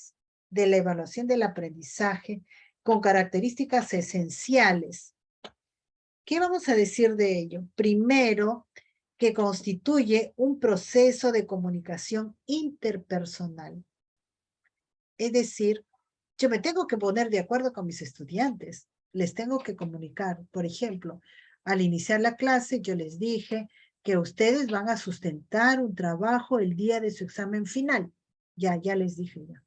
evaluación del aprendizaje con características esenciales. ¿Qué vamos a decir de ello? Primero, que constituye un proceso de comunicación interpersonal. Es decir, yo me tengo que poner de acuerdo con mis estudiantes, les tengo que comunicar. Por ejemplo, al iniciar la clase yo les dije que ustedes van a sustentar un trabajo el día de su examen final. Ya les dije ya.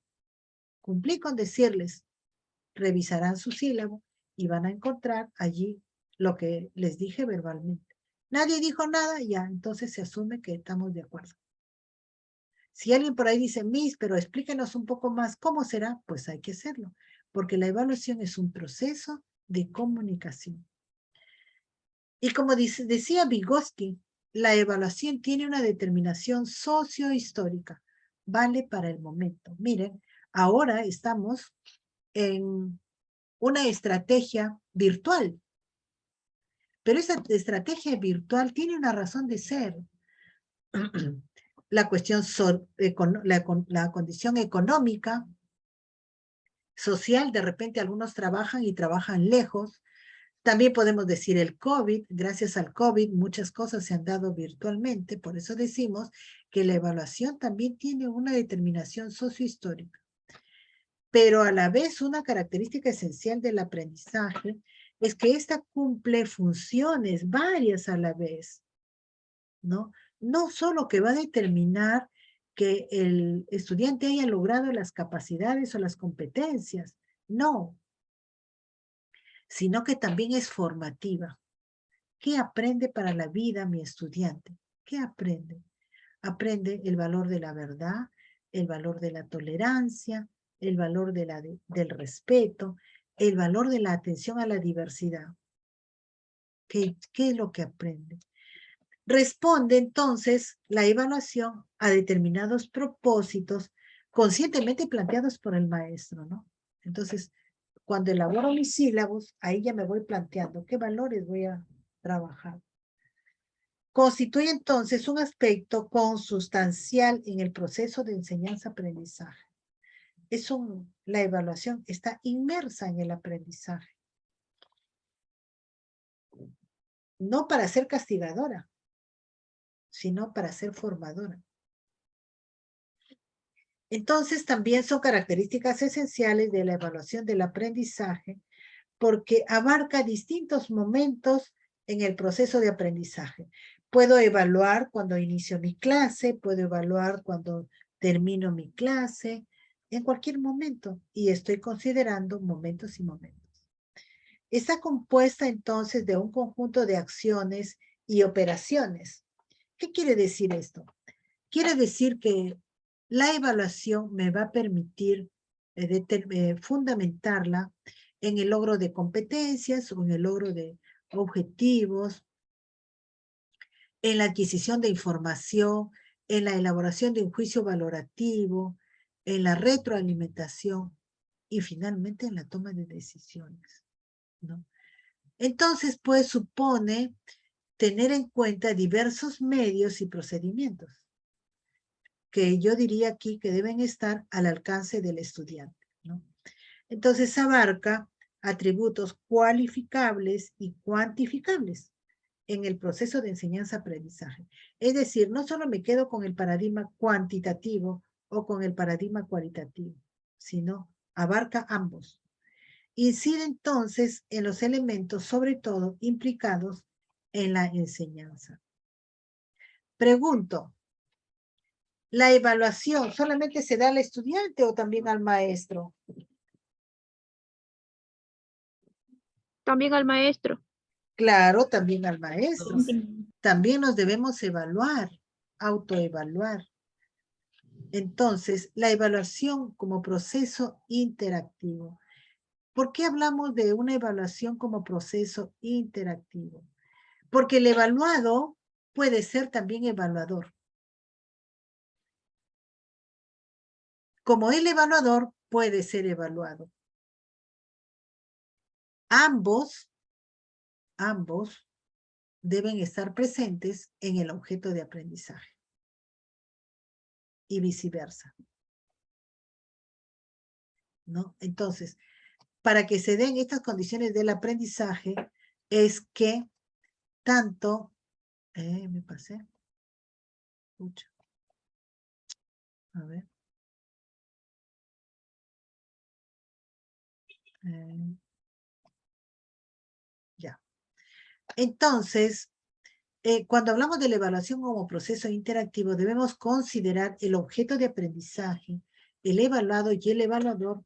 Cumplí con decirles, revisarán su sílabo y van a encontrar allí lo que les dije verbalmente. Nadie dijo nada, ya, entonces se asume que estamos de acuerdo. Si alguien por ahí dice, Miss, pero explíquenos un poco más, ¿cómo será? Pues hay que hacerlo, porque la evaluación es un proceso de comunicación. Y como decía Vygotsky, la evaluación tiene una determinación sociohistórica, vale para el momento. Miren, ahora estamos en una estrategia virtual, pero esa estrategia virtual tiene una razón de ser. La cuestión, la condición económica, social, de repente algunos trabajan y trabajan lejos. También podemos decir el COVID, gracias al COVID muchas cosas se han dado virtualmente, por eso decimos que la evaluación también tiene una determinación sociohistórica. Pero a la vez una característica esencial del aprendizaje es que ésta cumple funciones varias a la vez, ¿no? No solo que va a determinar que el estudiante haya logrado las capacidades o las competencias, no, sino que también es formativa. ¿Qué aprende para la vida mi estudiante? ¿Qué aprende? Aprende el valor de la verdad, el valor de la tolerancia, el valor del respeto, el valor de la atención a la diversidad. ¿Qué es lo que aprende? Responde entonces la evaluación a determinados propósitos conscientemente planteados por el maestro, ¿no? Entonces, cuando elaboro mis sílabos, ahí ya me voy planteando qué valores voy a trabajar. Constituye entonces un aspecto consustancial en el proceso de enseñanza-aprendizaje. La evaluación está inmersa en el aprendizaje. No para ser castigadora, sino para ser formadora. Entonces, también son características esenciales de la evaluación del aprendizaje porque abarca distintos momentos en el proceso de aprendizaje. Puedo evaluar cuando inicio mi clase, puedo evaluar cuando termino mi clase, en cualquier momento, y estoy considerando momentos y momentos. Está compuesta entonces de un conjunto de acciones y operaciones. ¿Qué quiere decir esto? Quiere decir que la evaluación me va a permitir fundamentarla en el logro de competencias o en el logro de objetivos, en la adquisición de información, en la elaboración de un juicio valorativo, en la retroalimentación y finalmente en la toma de decisiones, ¿no? Entonces, pues supone tener en cuenta diversos medios y procedimientos que yo diría aquí que deben estar al alcance del estudiante, ¿no? Entonces abarca atributos cualificables y cuantificables en el proceso de enseñanza-aprendizaje. Es decir, no solo me quedo con el paradigma cuantitativo o con el paradigma cualitativo, sino abarca ambos. Incide entonces en los elementos, sobre todo, implicados en la enseñanza. Pregunto, ¿la evaluación solamente se da al estudiante o también al maestro? También al maestro. Claro, también al maestro. También nos debemos evaluar, autoevaluar. Entonces, la evaluación como proceso interactivo. ¿Por qué hablamos de una evaluación como proceso interactivo? Porque el evaluado puede ser también evaluador. Como el evaluador puede ser evaluado. Ambos deben estar presentes en el objeto de aprendizaje. Y viceversa, ¿no? Entonces, para que se den estas condiciones del aprendizaje, es que tanto, me pasé, escucha, a ver, ya. Entonces, cuando hablamos de la evaluación como proceso interactivo, debemos considerar el objeto de aprendizaje, el evaluado y el evaluador,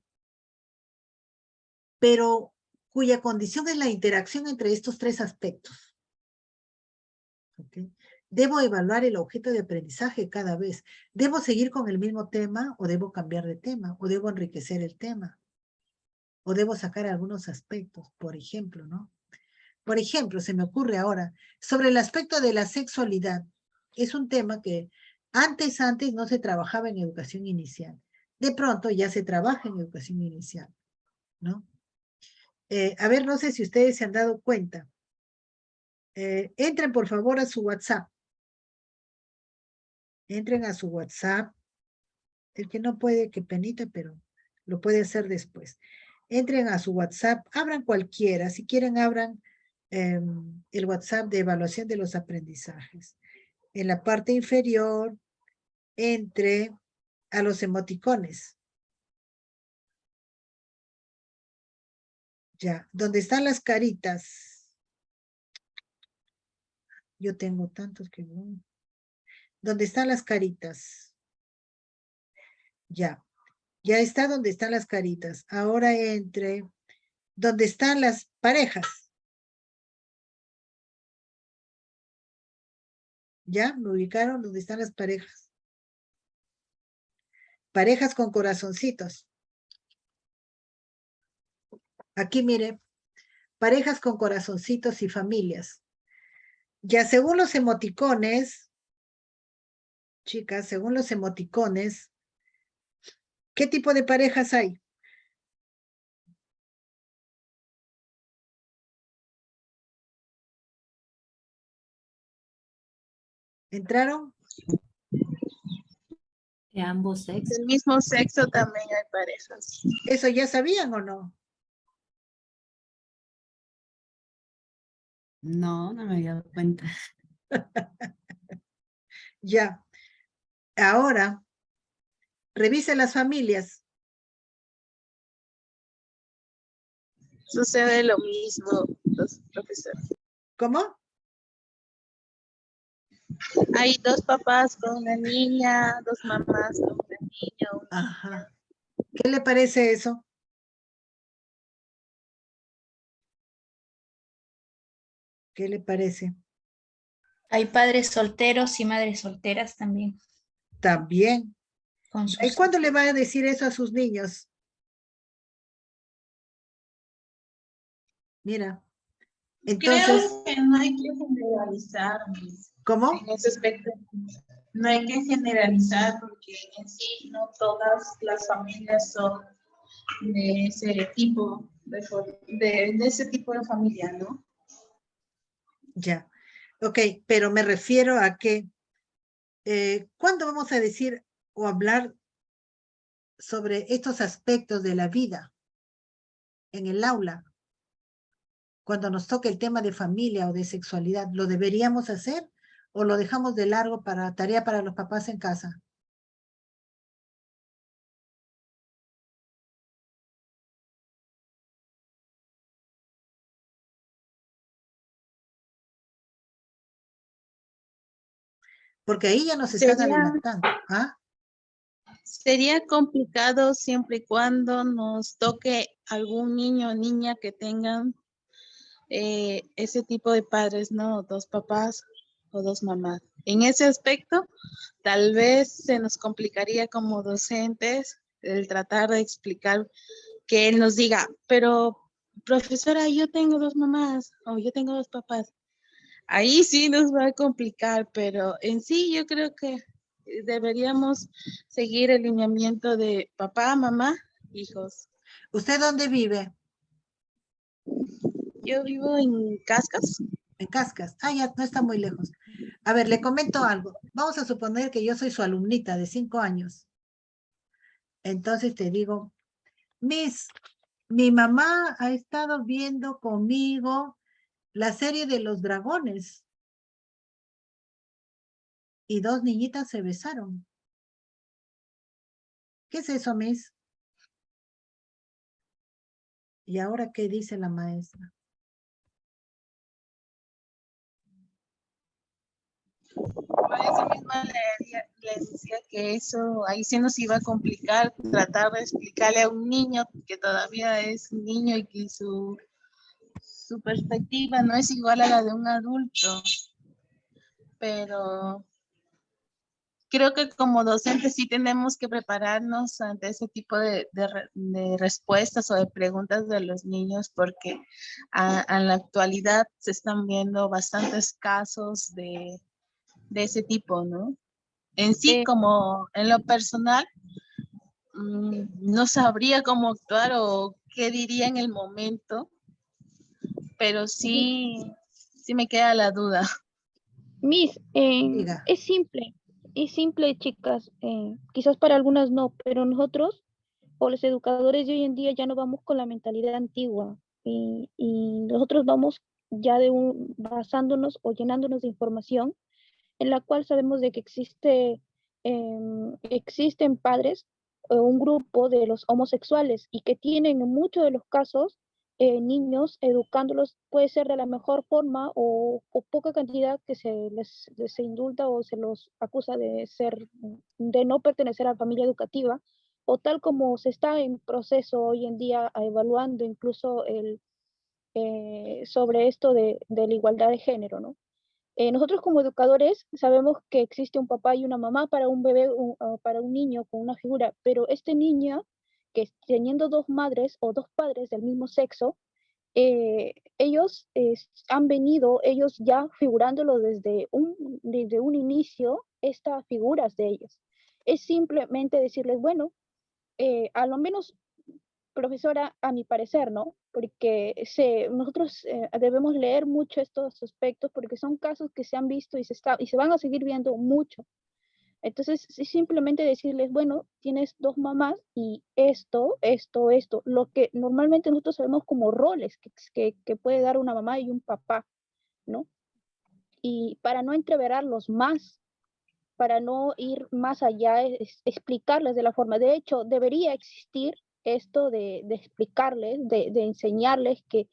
pero cuya condición es la interacción entre estos tres aspectos. ¿Okay? Debo evaluar el objeto de aprendizaje cada vez. ¿Debo seguir con el mismo tema o debo cambiar de tema? ¿O debo enriquecer el tema? ¿O debo sacar algunos aspectos? Por ejemplo, ¿no? Por ejemplo, se me ocurre ahora, sobre el aspecto de la sexualidad. Es un tema que antes no se trabajaba en educación inicial. De pronto ya se trabaja en educación inicial, ¿no? A ver, no sé si ustedes se han dado cuenta. Entren por favor a su WhatsApp. Entren a su WhatsApp. El que no puede, que penita, pero lo puede hacer después. Entren a su WhatsApp, abran cualquiera. Si quieren, abran el WhatsApp de evaluación de los aprendizajes. En la parte inferior, entre a los emoticones. Ya, donde están las caritas. Yo tengo tantos que no. ¿Dónde están las caritas? Ya. Ya está donde están las caritas. Ahora entre donde están las parejas. ¿Ya? ¿Me ubicaron donde están las parejas? Parejas con corazoncitos. Aquí mire. Parejas con corazoncitos y familias. Ya según los emoticones, chicas, según los emoticones, ¿qué tipo de parejas hay? ¿Entraron? De ambos sexos. Del mismo sexo también hay parejas. ¿Eso ya sabían o no? No, no me había dado cuenta. Ya. Ahora, Revise las familias. Sucede lo mismo, profesor. ¿Cómo? Hay 2 papás con una niña, 2 mamás con una niña. Ajá. ¿Qué le parece eso? ¿Qué le parece? Hay padres solteros y madres solteras también. También. Con ¿Y sus cuándo le va a decir eso a sus niños? Mira. Entonces, Creo que no hay que generalizar, ¿cómo? en ese aspecto. No hay que generalizar porque en sí no todas las familias son de ese tipo de ese tipo de familia, ¿no? Ya. Ok, pero me refiero a que ¿cuándo vamos a decir o hablar sobre estos aspectos de la vida en el aula? Cuando nos toque el tema de familia o de sexualidad, ¿lo deberíamos hacer o lo dejamos de largo para tarea para los papás en casa? Porque ahí ya nos están adelantando. ¿Ah? Sería complicado siempre y cuando nos toque algún niño o niña que tengan ese tipo de padres, ¿no? 2 papás o 2 mamás. En ese aspecto, tal vez se nos complicaría como docentes el tratar de explicar que él nos diga, pero profesora, yo tengo 2 mamás o yo tengo 2 papás. Ahí sí nos va a complicar, pero en sí yo creo que deberíamos seguir el lineamiento de papá, mamá, hijos. ¿Usted dónde vive? Yo vivo en Cascas. En Cascas. Ah, ya no está muy lejos. A ver, le comento algo. Vamos a suponer que yo soy su alumnita de 5 años. Entonces te digo, Miss, mi mamá ha estado viendo conmigo la serie de los dragones. Y 2 niñitas se besaron. ¿Qué es eso, Miss? ¿Y ahora qué dice la maestra? Por eso mismo le decía que eso ahí sí nos iba a complicar tratar de explicarle a un niño que todavía es niño y que su perspectiva no es igual a la de un adulto. Pero creo que como docentes sí tenemos que prepararnos ante ese tipo de respuestas o de preguntas de los niños porque en la actualidad se están viendo bastantes casos de ese tipo, ¿no? En sí, como en lo personal, no sabría cómo actuar o qué diría en el momento, pero sí me queda la duda. Miss, es simple, chicas. Quizás para algunas no, pero nosotros, o los educadores de hoy en día, ya no vamos con la mentalidad antigua y nosotros vamos ya basándonos o llenándonos de información en la cual sabemos de que existen padres o un grupo de los homosexuales y que tienen en muchos de los casos niños educándolos puede ser de la mejor forma o poca cantidad que se les indulta o se los acusa de no pertenecer a la familia educativa, o tal como se está en proceso hoy en día evaluando incluso sobre esto de la igualdad de género, ¿no? Nosotros como educadores sabemos que existe un papá y una mamá para un bebé, para un niño con una figura, pero este niño que teniendo 2 madres o 2 padres del mismo sexo, ellos han venido, ellos ya figurándolo desde un inicio, estas figuras de ellos. Es simplemente decirles, bueno, a lo menos profesora, a mi parecer, ¿no? Porque nosotros debemos leer mucho estos aspectos porque son casos que se han visto y se van a seguir viendo mucho. Entonces, simplemente decirles, bueno, tienes 2 mamás y esto, lo que normalmente nosotros sabemos como roles que puede dar una mamá y un papá, ¿no? Y para no entreverarlos más, para no ir más allá, explicarles de la forma. De hecho, debería existir esto de explicarles, de enseñarles que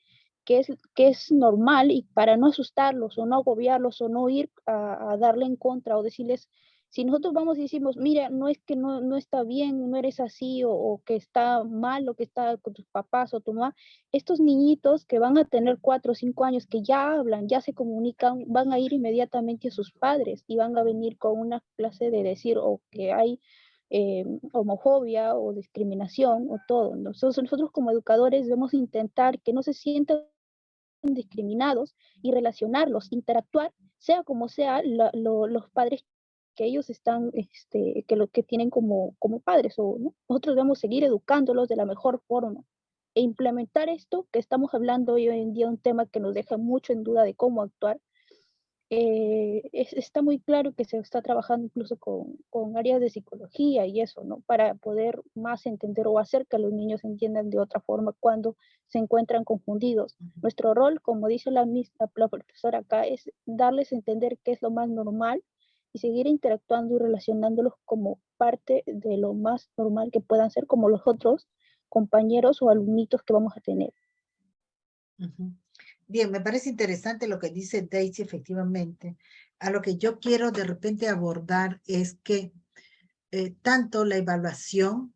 es normal y para no asustarlos o no agobiarlos o no ir a darle en contra o decirles, si nosotros vamos y decimos, mira, no es que no está bien, no eres así o que está mal lo que está con tus papás o tu mamá, estos niñitos que van a tener 4 o 5 años, que ya hablan, ya se comunican, van a ir inmediatamente a sus padres y van a venir con una clase de decir o que hay homofobia o discriminación o todo. Nosotros como educadores debemos intentar que no se sientan discriminados y relacionarlos, interactuar, sea como sea, los padres que ellos están, que lo que tienen como padres, o ¿no? Nosotros debemos seguir educándolos de la mejor forma e implementar esto que estamos hablando hoy en día, un tema que nos deja mucho en duda de cómo actuar. Está muy claro que se está trabajando incluso con áreas de psicología y eso, ¿no? Para poder más entender o hacer que los niños entiendan de otra forma cuando se encuentran confundidos. Nuestro rol, como dice la profesora acá, es darles a entender qué es lo más normal y seguir interactuando y relacionándolos como parte de lo más normal que puedan ser, como los otros compañeros o alumnitos que vamos a tener. Bien, me parece interesante lo que dice Daisy, efectivamente. A lo que yo quiero de repente abordar es que tanto en la evaluación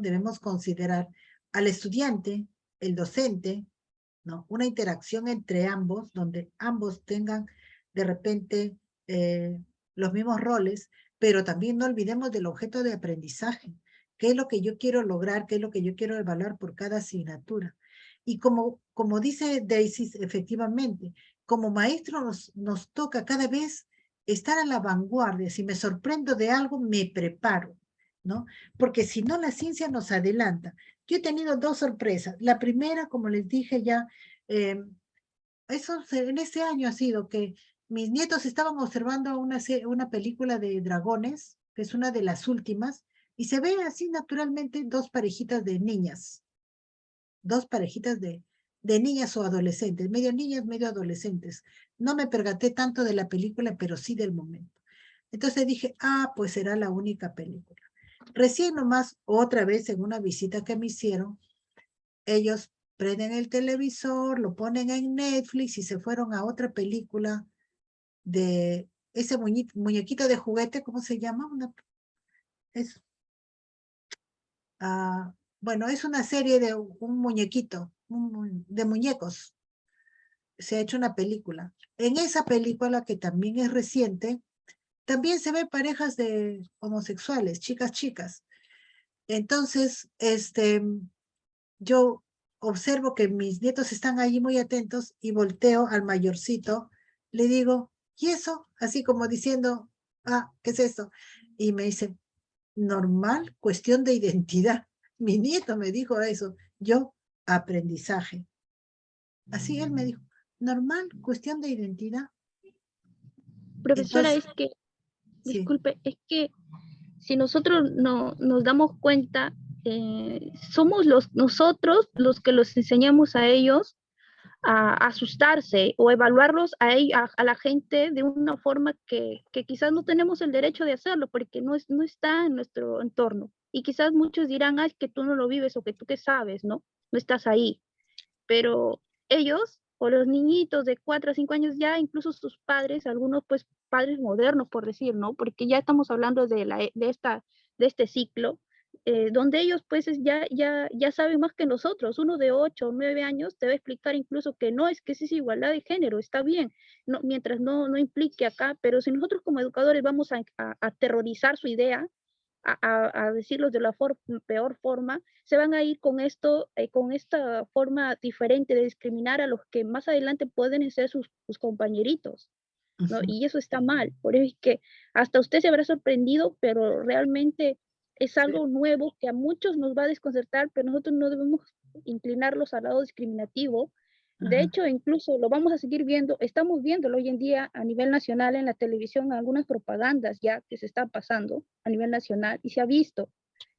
debemos considerar al estudiante, el docente, ¿no? Una interacción entre ambos, donde ambos tengan de repente los mismos roles, pero también no olvidemos del objeto de aprendizaje. ¿Qué es lo que yo quiero lograr? ¿Qué es lo que yo quiero evaluar por cada asignatura? Y como dice Daisy, efectivamente, como maestro nos toca cada vez estar a la vanguardia. Si me sorprendo de algo, me preparo, ¿no? Porque si no, la ciencia nos adelanta. Yo he tenido 2 sorpresas. La primera, como les dije ya, en este año ha sido que mis nietos estaban observando una película de dragones, que es una de las últimas, y se ve así naturalmente 2 parejitas de niñas. 2 parejitas de niñas o adolescentes, medio niñas, medio adolescentes. No me percaté tanto de la película, pero sí del momento. Entonces dije, pues será la única película. Recién nomás, otra vez en una visita que me hicieron, ellos prenden el televisor, lo ponen en Netflix y se fueron a otra película de ese muñequito de juguete, ¿cómo se llama? Bueno, es una serie de un muñequito, de muñecos. Se ha hecho una película. En esa película, que también es reciente, también se ve parejas de homosexuales, chicas. Entonces, yo observo que mis nietos están allí muy atentos y volteo al mayorcito, le digo, ¿y eso? Así como diciendo, ¿qué es esto? Y me dice, normal, cuestión de identidad. Mi nieto me dijo eso, yo, aprendizaje. Así él me dijo, normal, cuestión de identidad. Profesora, Entonces, disculpe, es que si nosotros no nos damos cuenta, somos nosotros los que los enseñamos a ellos a asustarse o evaluarlos a la gente de una forma que quizás no tenemos el derecho de hacerlo porque no está en nuestro entorno. Y quizás muchos dirán, es que tú no lo vives o que tú qué sabes, ¿no? No estás ahí. Pero ellos o los niñitos de 4 a 5 años ya, incluso sus padres, algunos pues padres modernos por decir, ¿no? Porque ya estamos hablando de este ciclo, donde ellos pues ya saben más que nosotros. Uno de 8 o 9 años te va a explicar incluso que no, es que sí es igualdad de género, está bien, no, mientras no implique acá, pero si nosotros como educadores vamos a aterrorizar su idea, a decirlo de la peor forma, se van a ir con esta forma diferente de discriminar a los que más adelante pueden ser sus compañeritos, ¿no? Y eso está mal, por eso es que hasta usted se habrá sorprendido, pero realmente es algo nuevo que a muchos nos va a desconcertar, pero nosotros no debemos inclinarlos al lado discriminativo. De hecho, incluso lo vamos a seguir viendo, estamos viéndolo hoy en día a nivel nacional en la televisión, algunas propagandas ya que se están pasando a nivel nacional y se ha visto.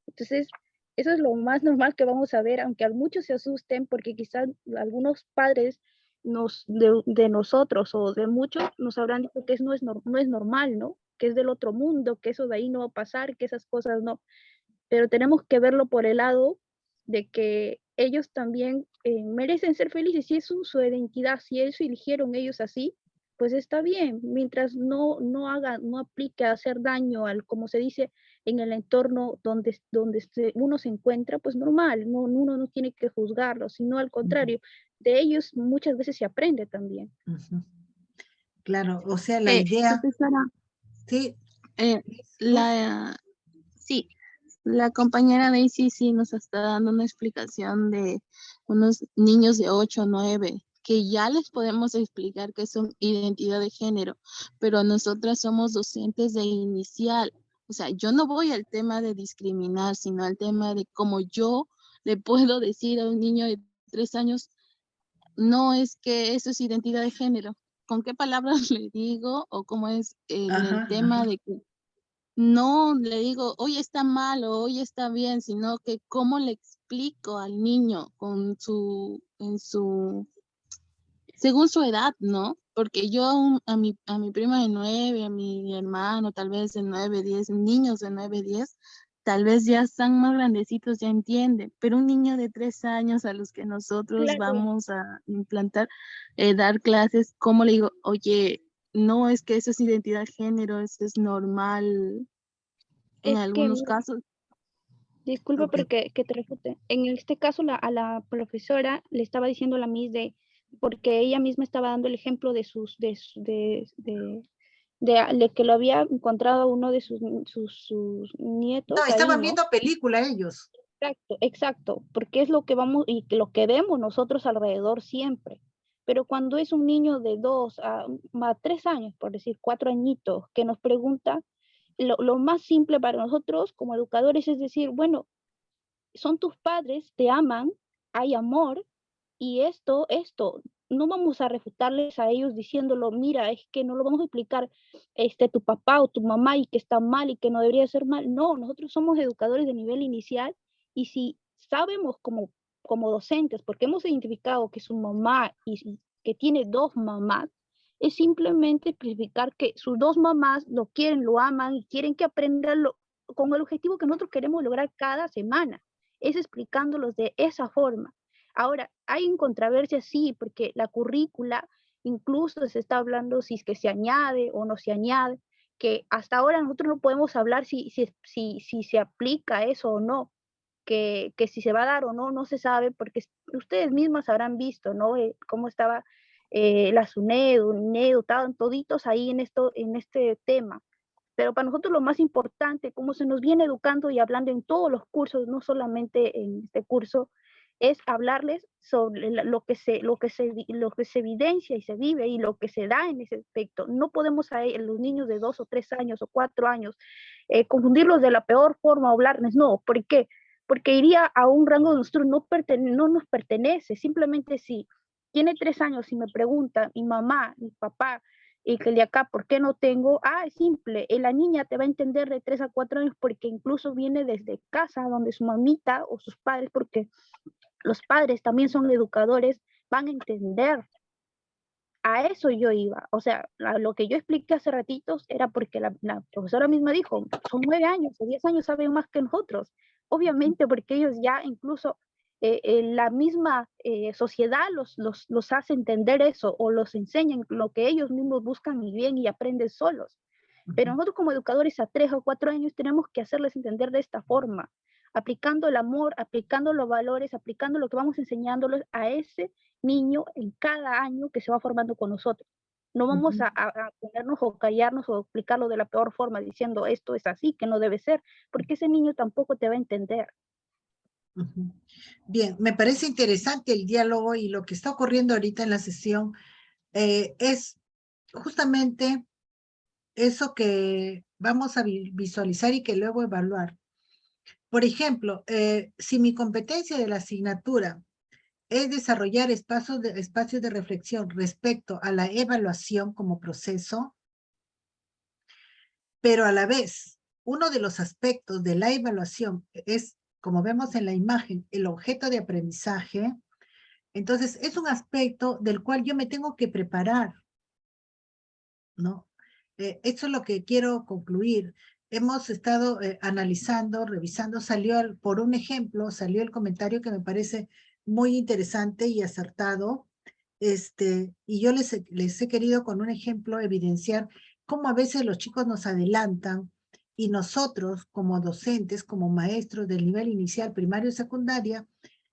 Entonces, eso es lo más normal que vamos a ver, aunque a muchos se asusten porque quizás algunos padres de nosotros o de muchos nos habrán dicho que no es normal, ¿no? Que es del otro mundo, que eso de ahí no va a pasar, que esas cosas no. Pero tenemos que verlo por el lado de que ellos también merecen ser felices, si es su identidad, si eso eligieron ellos así, pues está bien, mientras no aplique a hacer daño al, como se dice, en el entorno donde uno se encuentra, pues normal, uno no tiene que juzgarlo, sino al contrario, de ellos muchas veces se aprende también. Claro, o sea, la idea... Profesora, Sí. Sí, la compañera Daisy sí nos está dando una explicación de unos niños de 8 o 9 que ya les podemos explicar que son identidad de género, pero nosotras somos docentes de inicial. O sea, yo no voy al tema de discriminar, sino al tema de cómo yo le puedo decir a un niño de 3 años, no es que eso es identidad de género. ¿Con qué palabras le digo? O cómo es el tema de que no le digo, hoy está mal o hoy está bien, sino que cómo le explico al niño según su edad, ¿no? Porque yo a mi prima de 9, a mi hermano tal vez de 9, 10, niños de 9, 10, tal vez ya están más grandecitos, ya entienden, pero un niño de 3 años a los que nosotros vamos a implantar, dar clases, ¿cómo le digo? Oye, no es que eso es identidad de género, eso es normal en algunos casos. Disculpa porque que te refute. En este caso, a la profesora le estaba diciendo la Miss porque ella misma estaba dando el ejemplo de que lo había encontrado uno de sus nietos. No, ahí, estaban ¿no? viendo película ellos. Exacto, porque es lo que vamos y lo que vemos nosotros alrededor siempre. Pero cuando es un niño de 2 a 3 años, por decir 4 añitos, que nos pregunta, lo más simple para nosotros como educadores es decir, bueno, son tus padres, te aman, hay amor, y esto, no vamos a refutarles a ellos diciéndolo, mira, es que no lo vamos a explicar tu papá o tu mamá y que está mal y que no debería ser mal. No, nosotros somos educadores de nivel inicial y si sabemos como docentes, porque hemos identificado que su mamá y que tiene 2 mamás, es simplemente explicar que sus 2 mamás lo quieren, lo aman y quieren que aprendan con el objetivo que nosotros queremos lograr cada semana. Es explicándolos de esa forma. Ahora, hay en controversia, sí, porque la currícula incluso se está hablando si es que se añade o no se añade, que hasta ahora nosotros no podemos hablar si se aplica eso o no, que si se va a dar o no, no se sabe, porque ustedes mismas habrán visto, ¿no? Cómo estaba la SUNEDU, NEDU, estaban toditos ahí en este tema. Pero para nosotros lo más importante, como se nos viene educando y hablando en todos los cursos, no solamente en este curso, es hablarles sobre lo que se evidencia y se vive y lo que se da en ese aspecto. No podemos a los niños de 2 o 3 años o 4 años confundirlos de la peor forma, hablarles, no. ¿Por qué? Porque iría a un rango de nosotros no nos pertenece. Simplemente si tiene 3 años y me pregunta mi mamá, mi papá, y que de acá, ¿por qué no tengo? Es simple, la niña te va a entender de 3 a 4 años porque incluso viene desde casa donde su mamita o sus padres, porque los padres también son educadores, van a entender. A eso yo iba, o sea, lo que yo expliqué hace ratitos era porque la profesora misma dijo, son 9 años o 10 años, saben más que nosotros, obviamente porque ellos ya incluso la misma sociedad los hace entender eso o los enseñan lo que ellos mismos buscan y bien y aprenden solos. Pero nosotros como educadores a 3 o 4 años tenemos que hacerles entender de esta forma, aplicando el amor, aplicando los valores, aplicando lo que vamos enseñándoles a ese niño en cada año que se va formando con nosotros. No vamos a ponernos o callarnos o explicarlo de la peor forma diciendo esto es así, que no debe ser, porque ese niño tampoco te va a entender. Bien, me parece interesante el diálogo y lo que está ocurriendo ahorita en la sesión es justamente eso que vamos a visualizar y que luego evaluar. Por ejemplo, si mi competencia de la asignatura es desarrollar espacios de reflexión respecto a la evaluación como proceso, pero a la vez, uno de los aspectos de la evaluación es, como vemos en la imagen, el objeto de aprendizaje, Entonces, es un aspecto del cual yo me tengo que preparar, ¿no? Eso es lo que quiero concluir. Hemos estado analizando, revisando, por un ejemplo, salió el comentario que me parece muy interesante y acertado, y yo les he querido con un ejemplo evidenciar cómo a veces los chicos nos adelantan y nosotros como docentes, como maestros del nivel inicial, primario y secundaria,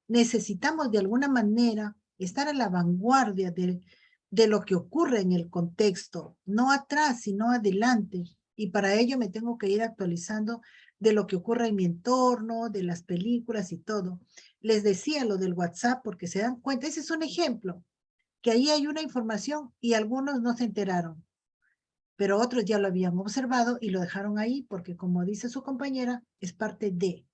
necesitamos de alguna manera estar a la vanguardia de lo que ocurre en el contexto, no atrás, sino adelante. Y para ello me tengo que ir actualizando de lo que ocurre en mi entorno, de las películas y todo. Les decía lo del WhatsApp porque se dan cuenta, ese es un ejemplo, que ahí hay una información y algunos no se enteraron, pero otros ya lo habían observado y lo dejaron ahí porque, como dice su compañera, es parte de.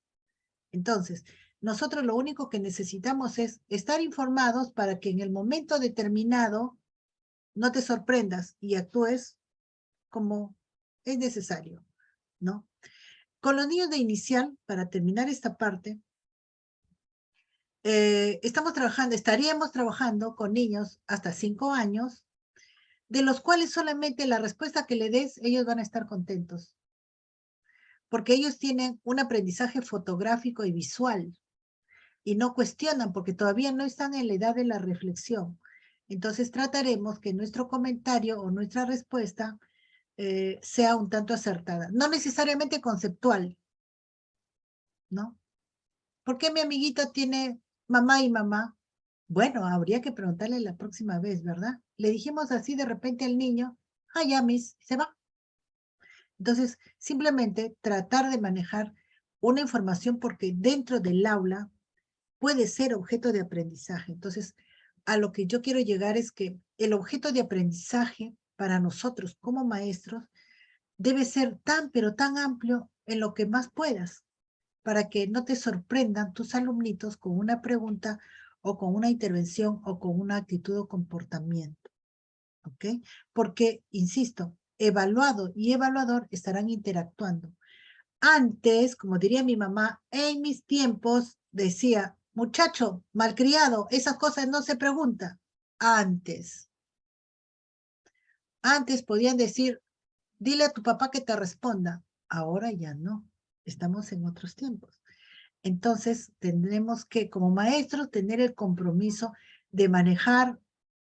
Entonces, nosotros lo único que necesitamos es estar informados para que en el momento determinado no te sorprendas y actúes como es necesario, ¿no? Con los niños de inicial, para terminar esta parte, estaríamos trabajando con niños hasta 5 años, de los cuales solamente la respuesta que le des, ellos van a estar contentos. Porque ellos tienen un aprendizaje fotográfico y visual, y no cuestionan porque todavía no están en la edad de la reflexión. Entonces trataremos que nuestro comentario o nuestra respuesta sea un tanto acertada. No necesariamente conceptual, ¿no? ¿Por qué mi amiguito tiene mamá y mamá? Bueno, habría que preguntarle la próxima vez, ¿verdad? Le dijimos así de repente al niño, ya, miss, se va. Entonces, simplemente tratar de manejar una información porque dentro del aula puede ser objeto de aprendizaje. Entonces, a lo que yo quiero llegar es que el objeto de aprendizaje para nosotros como maestros debe ser tan, pero tan amplio en lo que más puedas, para que no te sorprendan tus alumnitos con una pregunta o con una intervención o con una actitud o comportamiento. ¿Ok? Porque, insisto, evaluado y evaluador estarán interactuando. Antes, como diría mi mamá, en mis tiempos decía, muchacho, malcriado, esas cosas no se preguntan. Antes podían decir, dile a tu papá que te responda. Ahora ya no, estamos en otros tiempos. Entonces, tendremos que, como maestros, tener el compromiso de manejar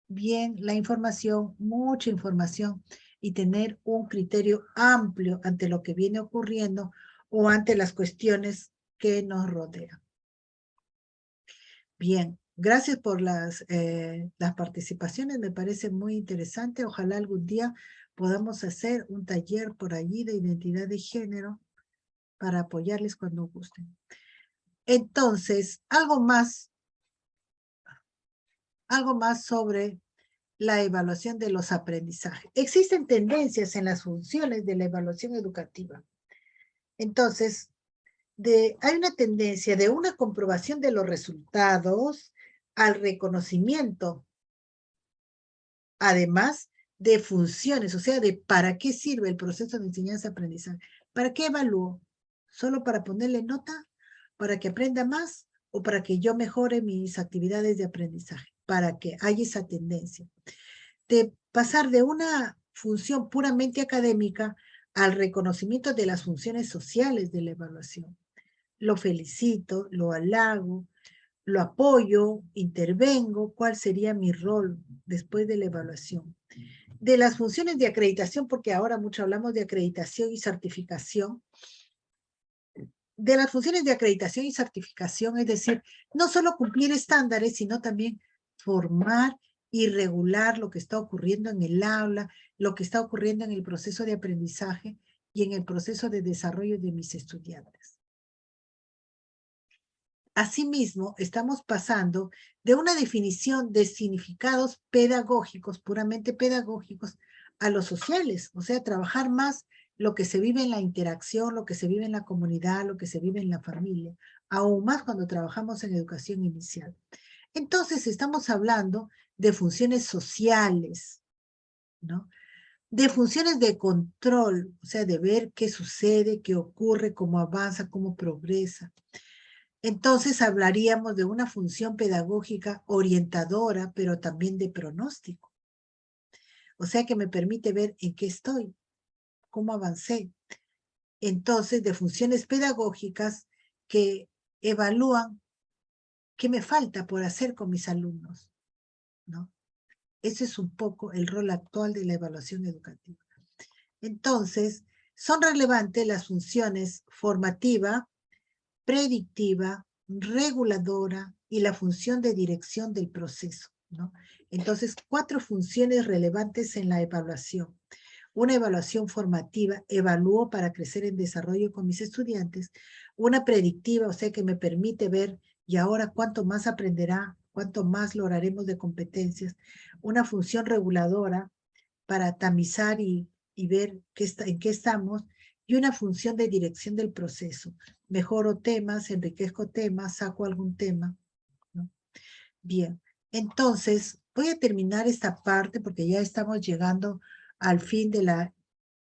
bien la información, mucha información, y tener un criterio amplio ante lo que viene ocurriendo o ante las cuestiones que nos rodean. Bien, gracias por las participaciones, me parece muy interesante. Ojalá algún día podamos hacer un taller por allí de identidad de género para apoyarles cuando gusten. Entonces, algo más sobre la evaluación de los aprendizajes. Existen tendencias en las funciones de la evaluación educativa. Entonces, hay una tendencia de una comprobación de los resultados al reconocimiento, además de funciones, o sea, de para qué sirve el proceso de enseñanza-aprendizaje. ¿Para qué evalúo? ¿Solo para ponerle nota? ¿Para que aprenda más? ¿O para que yo mejore mis actividades de aprendizaje? Para que haya esa tendencia de pasar de una función puramente académica al reconocimiento de las funciones sociales de la evaluación. Lo felicito, lo halago, lo apoyo, intervengo, ¿cuál sería mi rol después de la evaluación? De las funciones de acreditación, porque ahora mucho hablamos de acreditación y certificación, de las funciones de acreditación y certificación, es decir, no solo cumplir estándares, sino también formar y regular lo que está ocurriendo en el aula, lo que está ocurriendo en el proceso de aprendizaje y en el proceso de desarrollo de mis estudiantes. Asimismo, estamos pasando de una definición de significados pedagógicos, puramente pedagógicos, a los sociales, o sea, trabajar más lo que se vive en la interacción, lo que se vive en la comunidad, lo que se vive en la familia, aún más cuando trabajamos en educación inicial. Entonces, estamos hablando de funciones sociales, ¿no? De funciones de control, o sea, de ver qué sucede, qué ocurre, cómo avanza, cómo progresa. Entonces hablaríamos de una función pedagógica orientadora, pero también de pronóstico. O sea que me permite ver en qué estoy, cómo avancé. Entonces, de funciones pedagógicas que evalúan qué me falta por hacer con mis alumnos, ¿no? Ese es un poco el rol actual de la evaluación educativa. Entonces, son relevantes las funciones formativa, predictiva, reguladora y la función de dirección del proceso, ¿no? Entonces, 4 funciones relevantes en la evaluación. Una evaluación formativa, evalúo para crecer en desarrollo con mis estudiantes. Una predictiva, o sea que me permite ver y ahora cuánto más aprenderá, cuánto más lograremos de competencias. Una función reguladora para tamizar y ver en qué estamos. Y una función de dirección del proceso. Mejoro temas, enriquezco temas, saco algún tema, ¿no? Bien, entonces voy a terminar esta parte porque ya estamos llegando al fin de la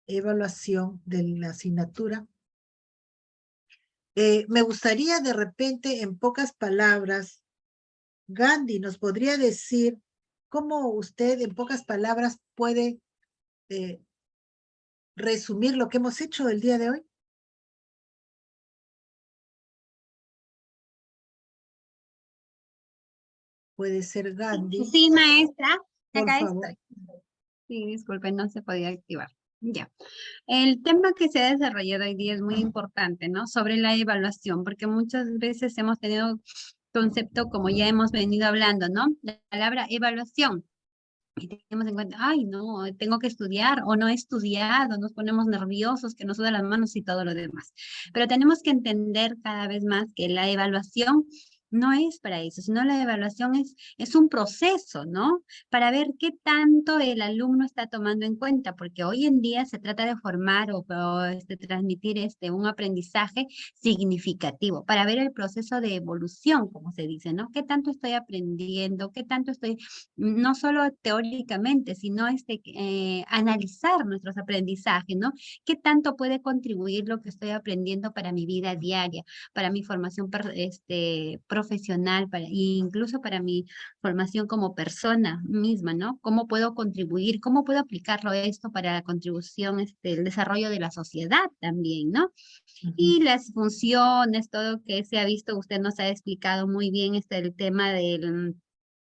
evaluación de la asignatura. Me gustaría de repente, en pocas palabras, Gandhi nos podría decir cómo usted en pocas palabras puede resumir lo que hemos hecho el día de hoy. Puede ser Gandhi. Sí, maestra. Por Acá favor. estoy. Sí, disculpen, no se podía activar. Ya. El tema que se ha desarrollado hoy día es muy importante, ¿no? Sobre la evaluación, porque muchas veces hemos tenido concepto, como ya hemos venido hablando, ¿no? La palabra evaluación. Y tenemos en cuenta, ay, no, tengo que estudiar o no he estudiado, nos ponemos nerviosos, que nos sudan las manos y todo lo demás. Pero tenemos que entender cada vez más que la evaluación no es para eso, sino la evaluación es un proceso, ¿no? Para ver qué tanto el alumno está tomando en cuenta, porque hoy en día se trata de formar o transmitir un aprendizaje significativo, para ver el proceso de evolución, como se dice, ¿no? ¿Qué tanto estoy aprendiendo? ¿Qué tanto estoy, no solo teóricamente, sino analizar nuestros aprendizajes, ¿no? ¿Qué tanto puede contribuir lo que estoy aprendiendo para mi vida diaria, para mi formación profesional, e incluso para mi formación como persona misma, ¿no? ¿Cómo puedo contribuir? ¿Cómo puedo aplicarlo esto para la contribución, el desarrollo de la sociedad también, ¿no? Y las funciones, todo que se ha visto, usted nos ha explicado muy bien el tema de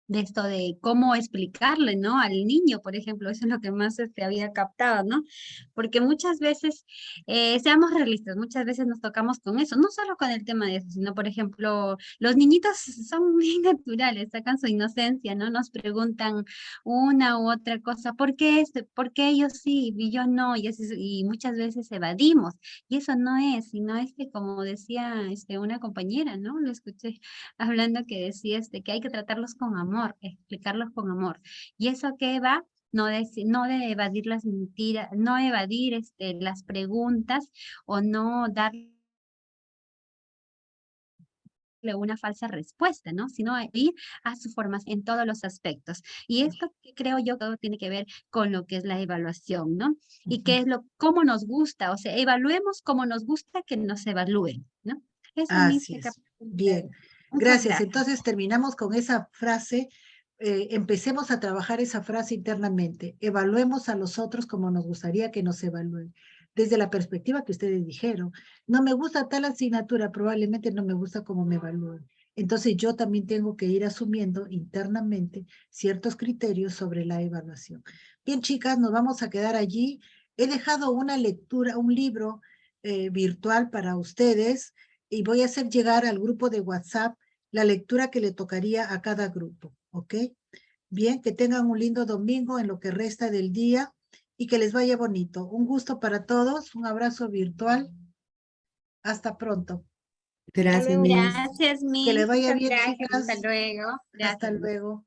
esto de cómo explicarle, ¿no? Al niño, por ejemplo, eso es lo que más había captado, ¿no? Porque muchas veces, seamos realistas, muchas veces nos tocamos con eso, no solo con el tema de eso, sino, por ejemplo, los niñitos son muy naturales, sacan su inocencia, ¿no? Nos preguntan una u otra cosa, ¿por qué ¿por qué ellos sí y yo no? Y muchas veces evadimos, y eso no es, sino como decía una compañera, ¿no? Lo escuché hablando que decía que hay que tratarlos con amor, explicarlos con amor. ¿Y eso qué va? No de evadir las mentiras, no evadir las preguntas o no darle una falsa respuesta, ¿no? Sino ir a su formación en todos los aspectos. Y esto creo yo que tiene que ver con lo que es la evaluación, ¿no? Y qué es cómo nos gusta, o sea, evaluemos como nos gusta que nos evalúen, ¿no? Eso Así es. Bien. Gracias. Entonces terminamos con esa frase. Empecemos a trabajar esa frase internamente. Evaluemos a los otros como nos gustaría que nos evalúen. Desde la perspectiva que ustedes dijeron. No me gusta tal asignatura, probablemente no me gusta cómo me evalúen. Entonces yo también tengo que ir asumiendo internamente ciertos criterios sobre la evaluación. Bien, chicas, nos vamos a quedar allí. He dejado una lectura, un libro virtual para ustedes y voy a hacer llegar al grupo de WhatsApp la lectura que le tocaría a cada grupo, ¿ok? Bien, que tengan un lindo domingo en lo que resta del día y que les vaya bonito. Un gusto para todos, un abrazo virtual. Hasta pronto. Gracias, Miss. Gracias, Miss. Que le vaya Muchas bien, gracias. chicas. Hasta luego. Gracias. Hasta luego.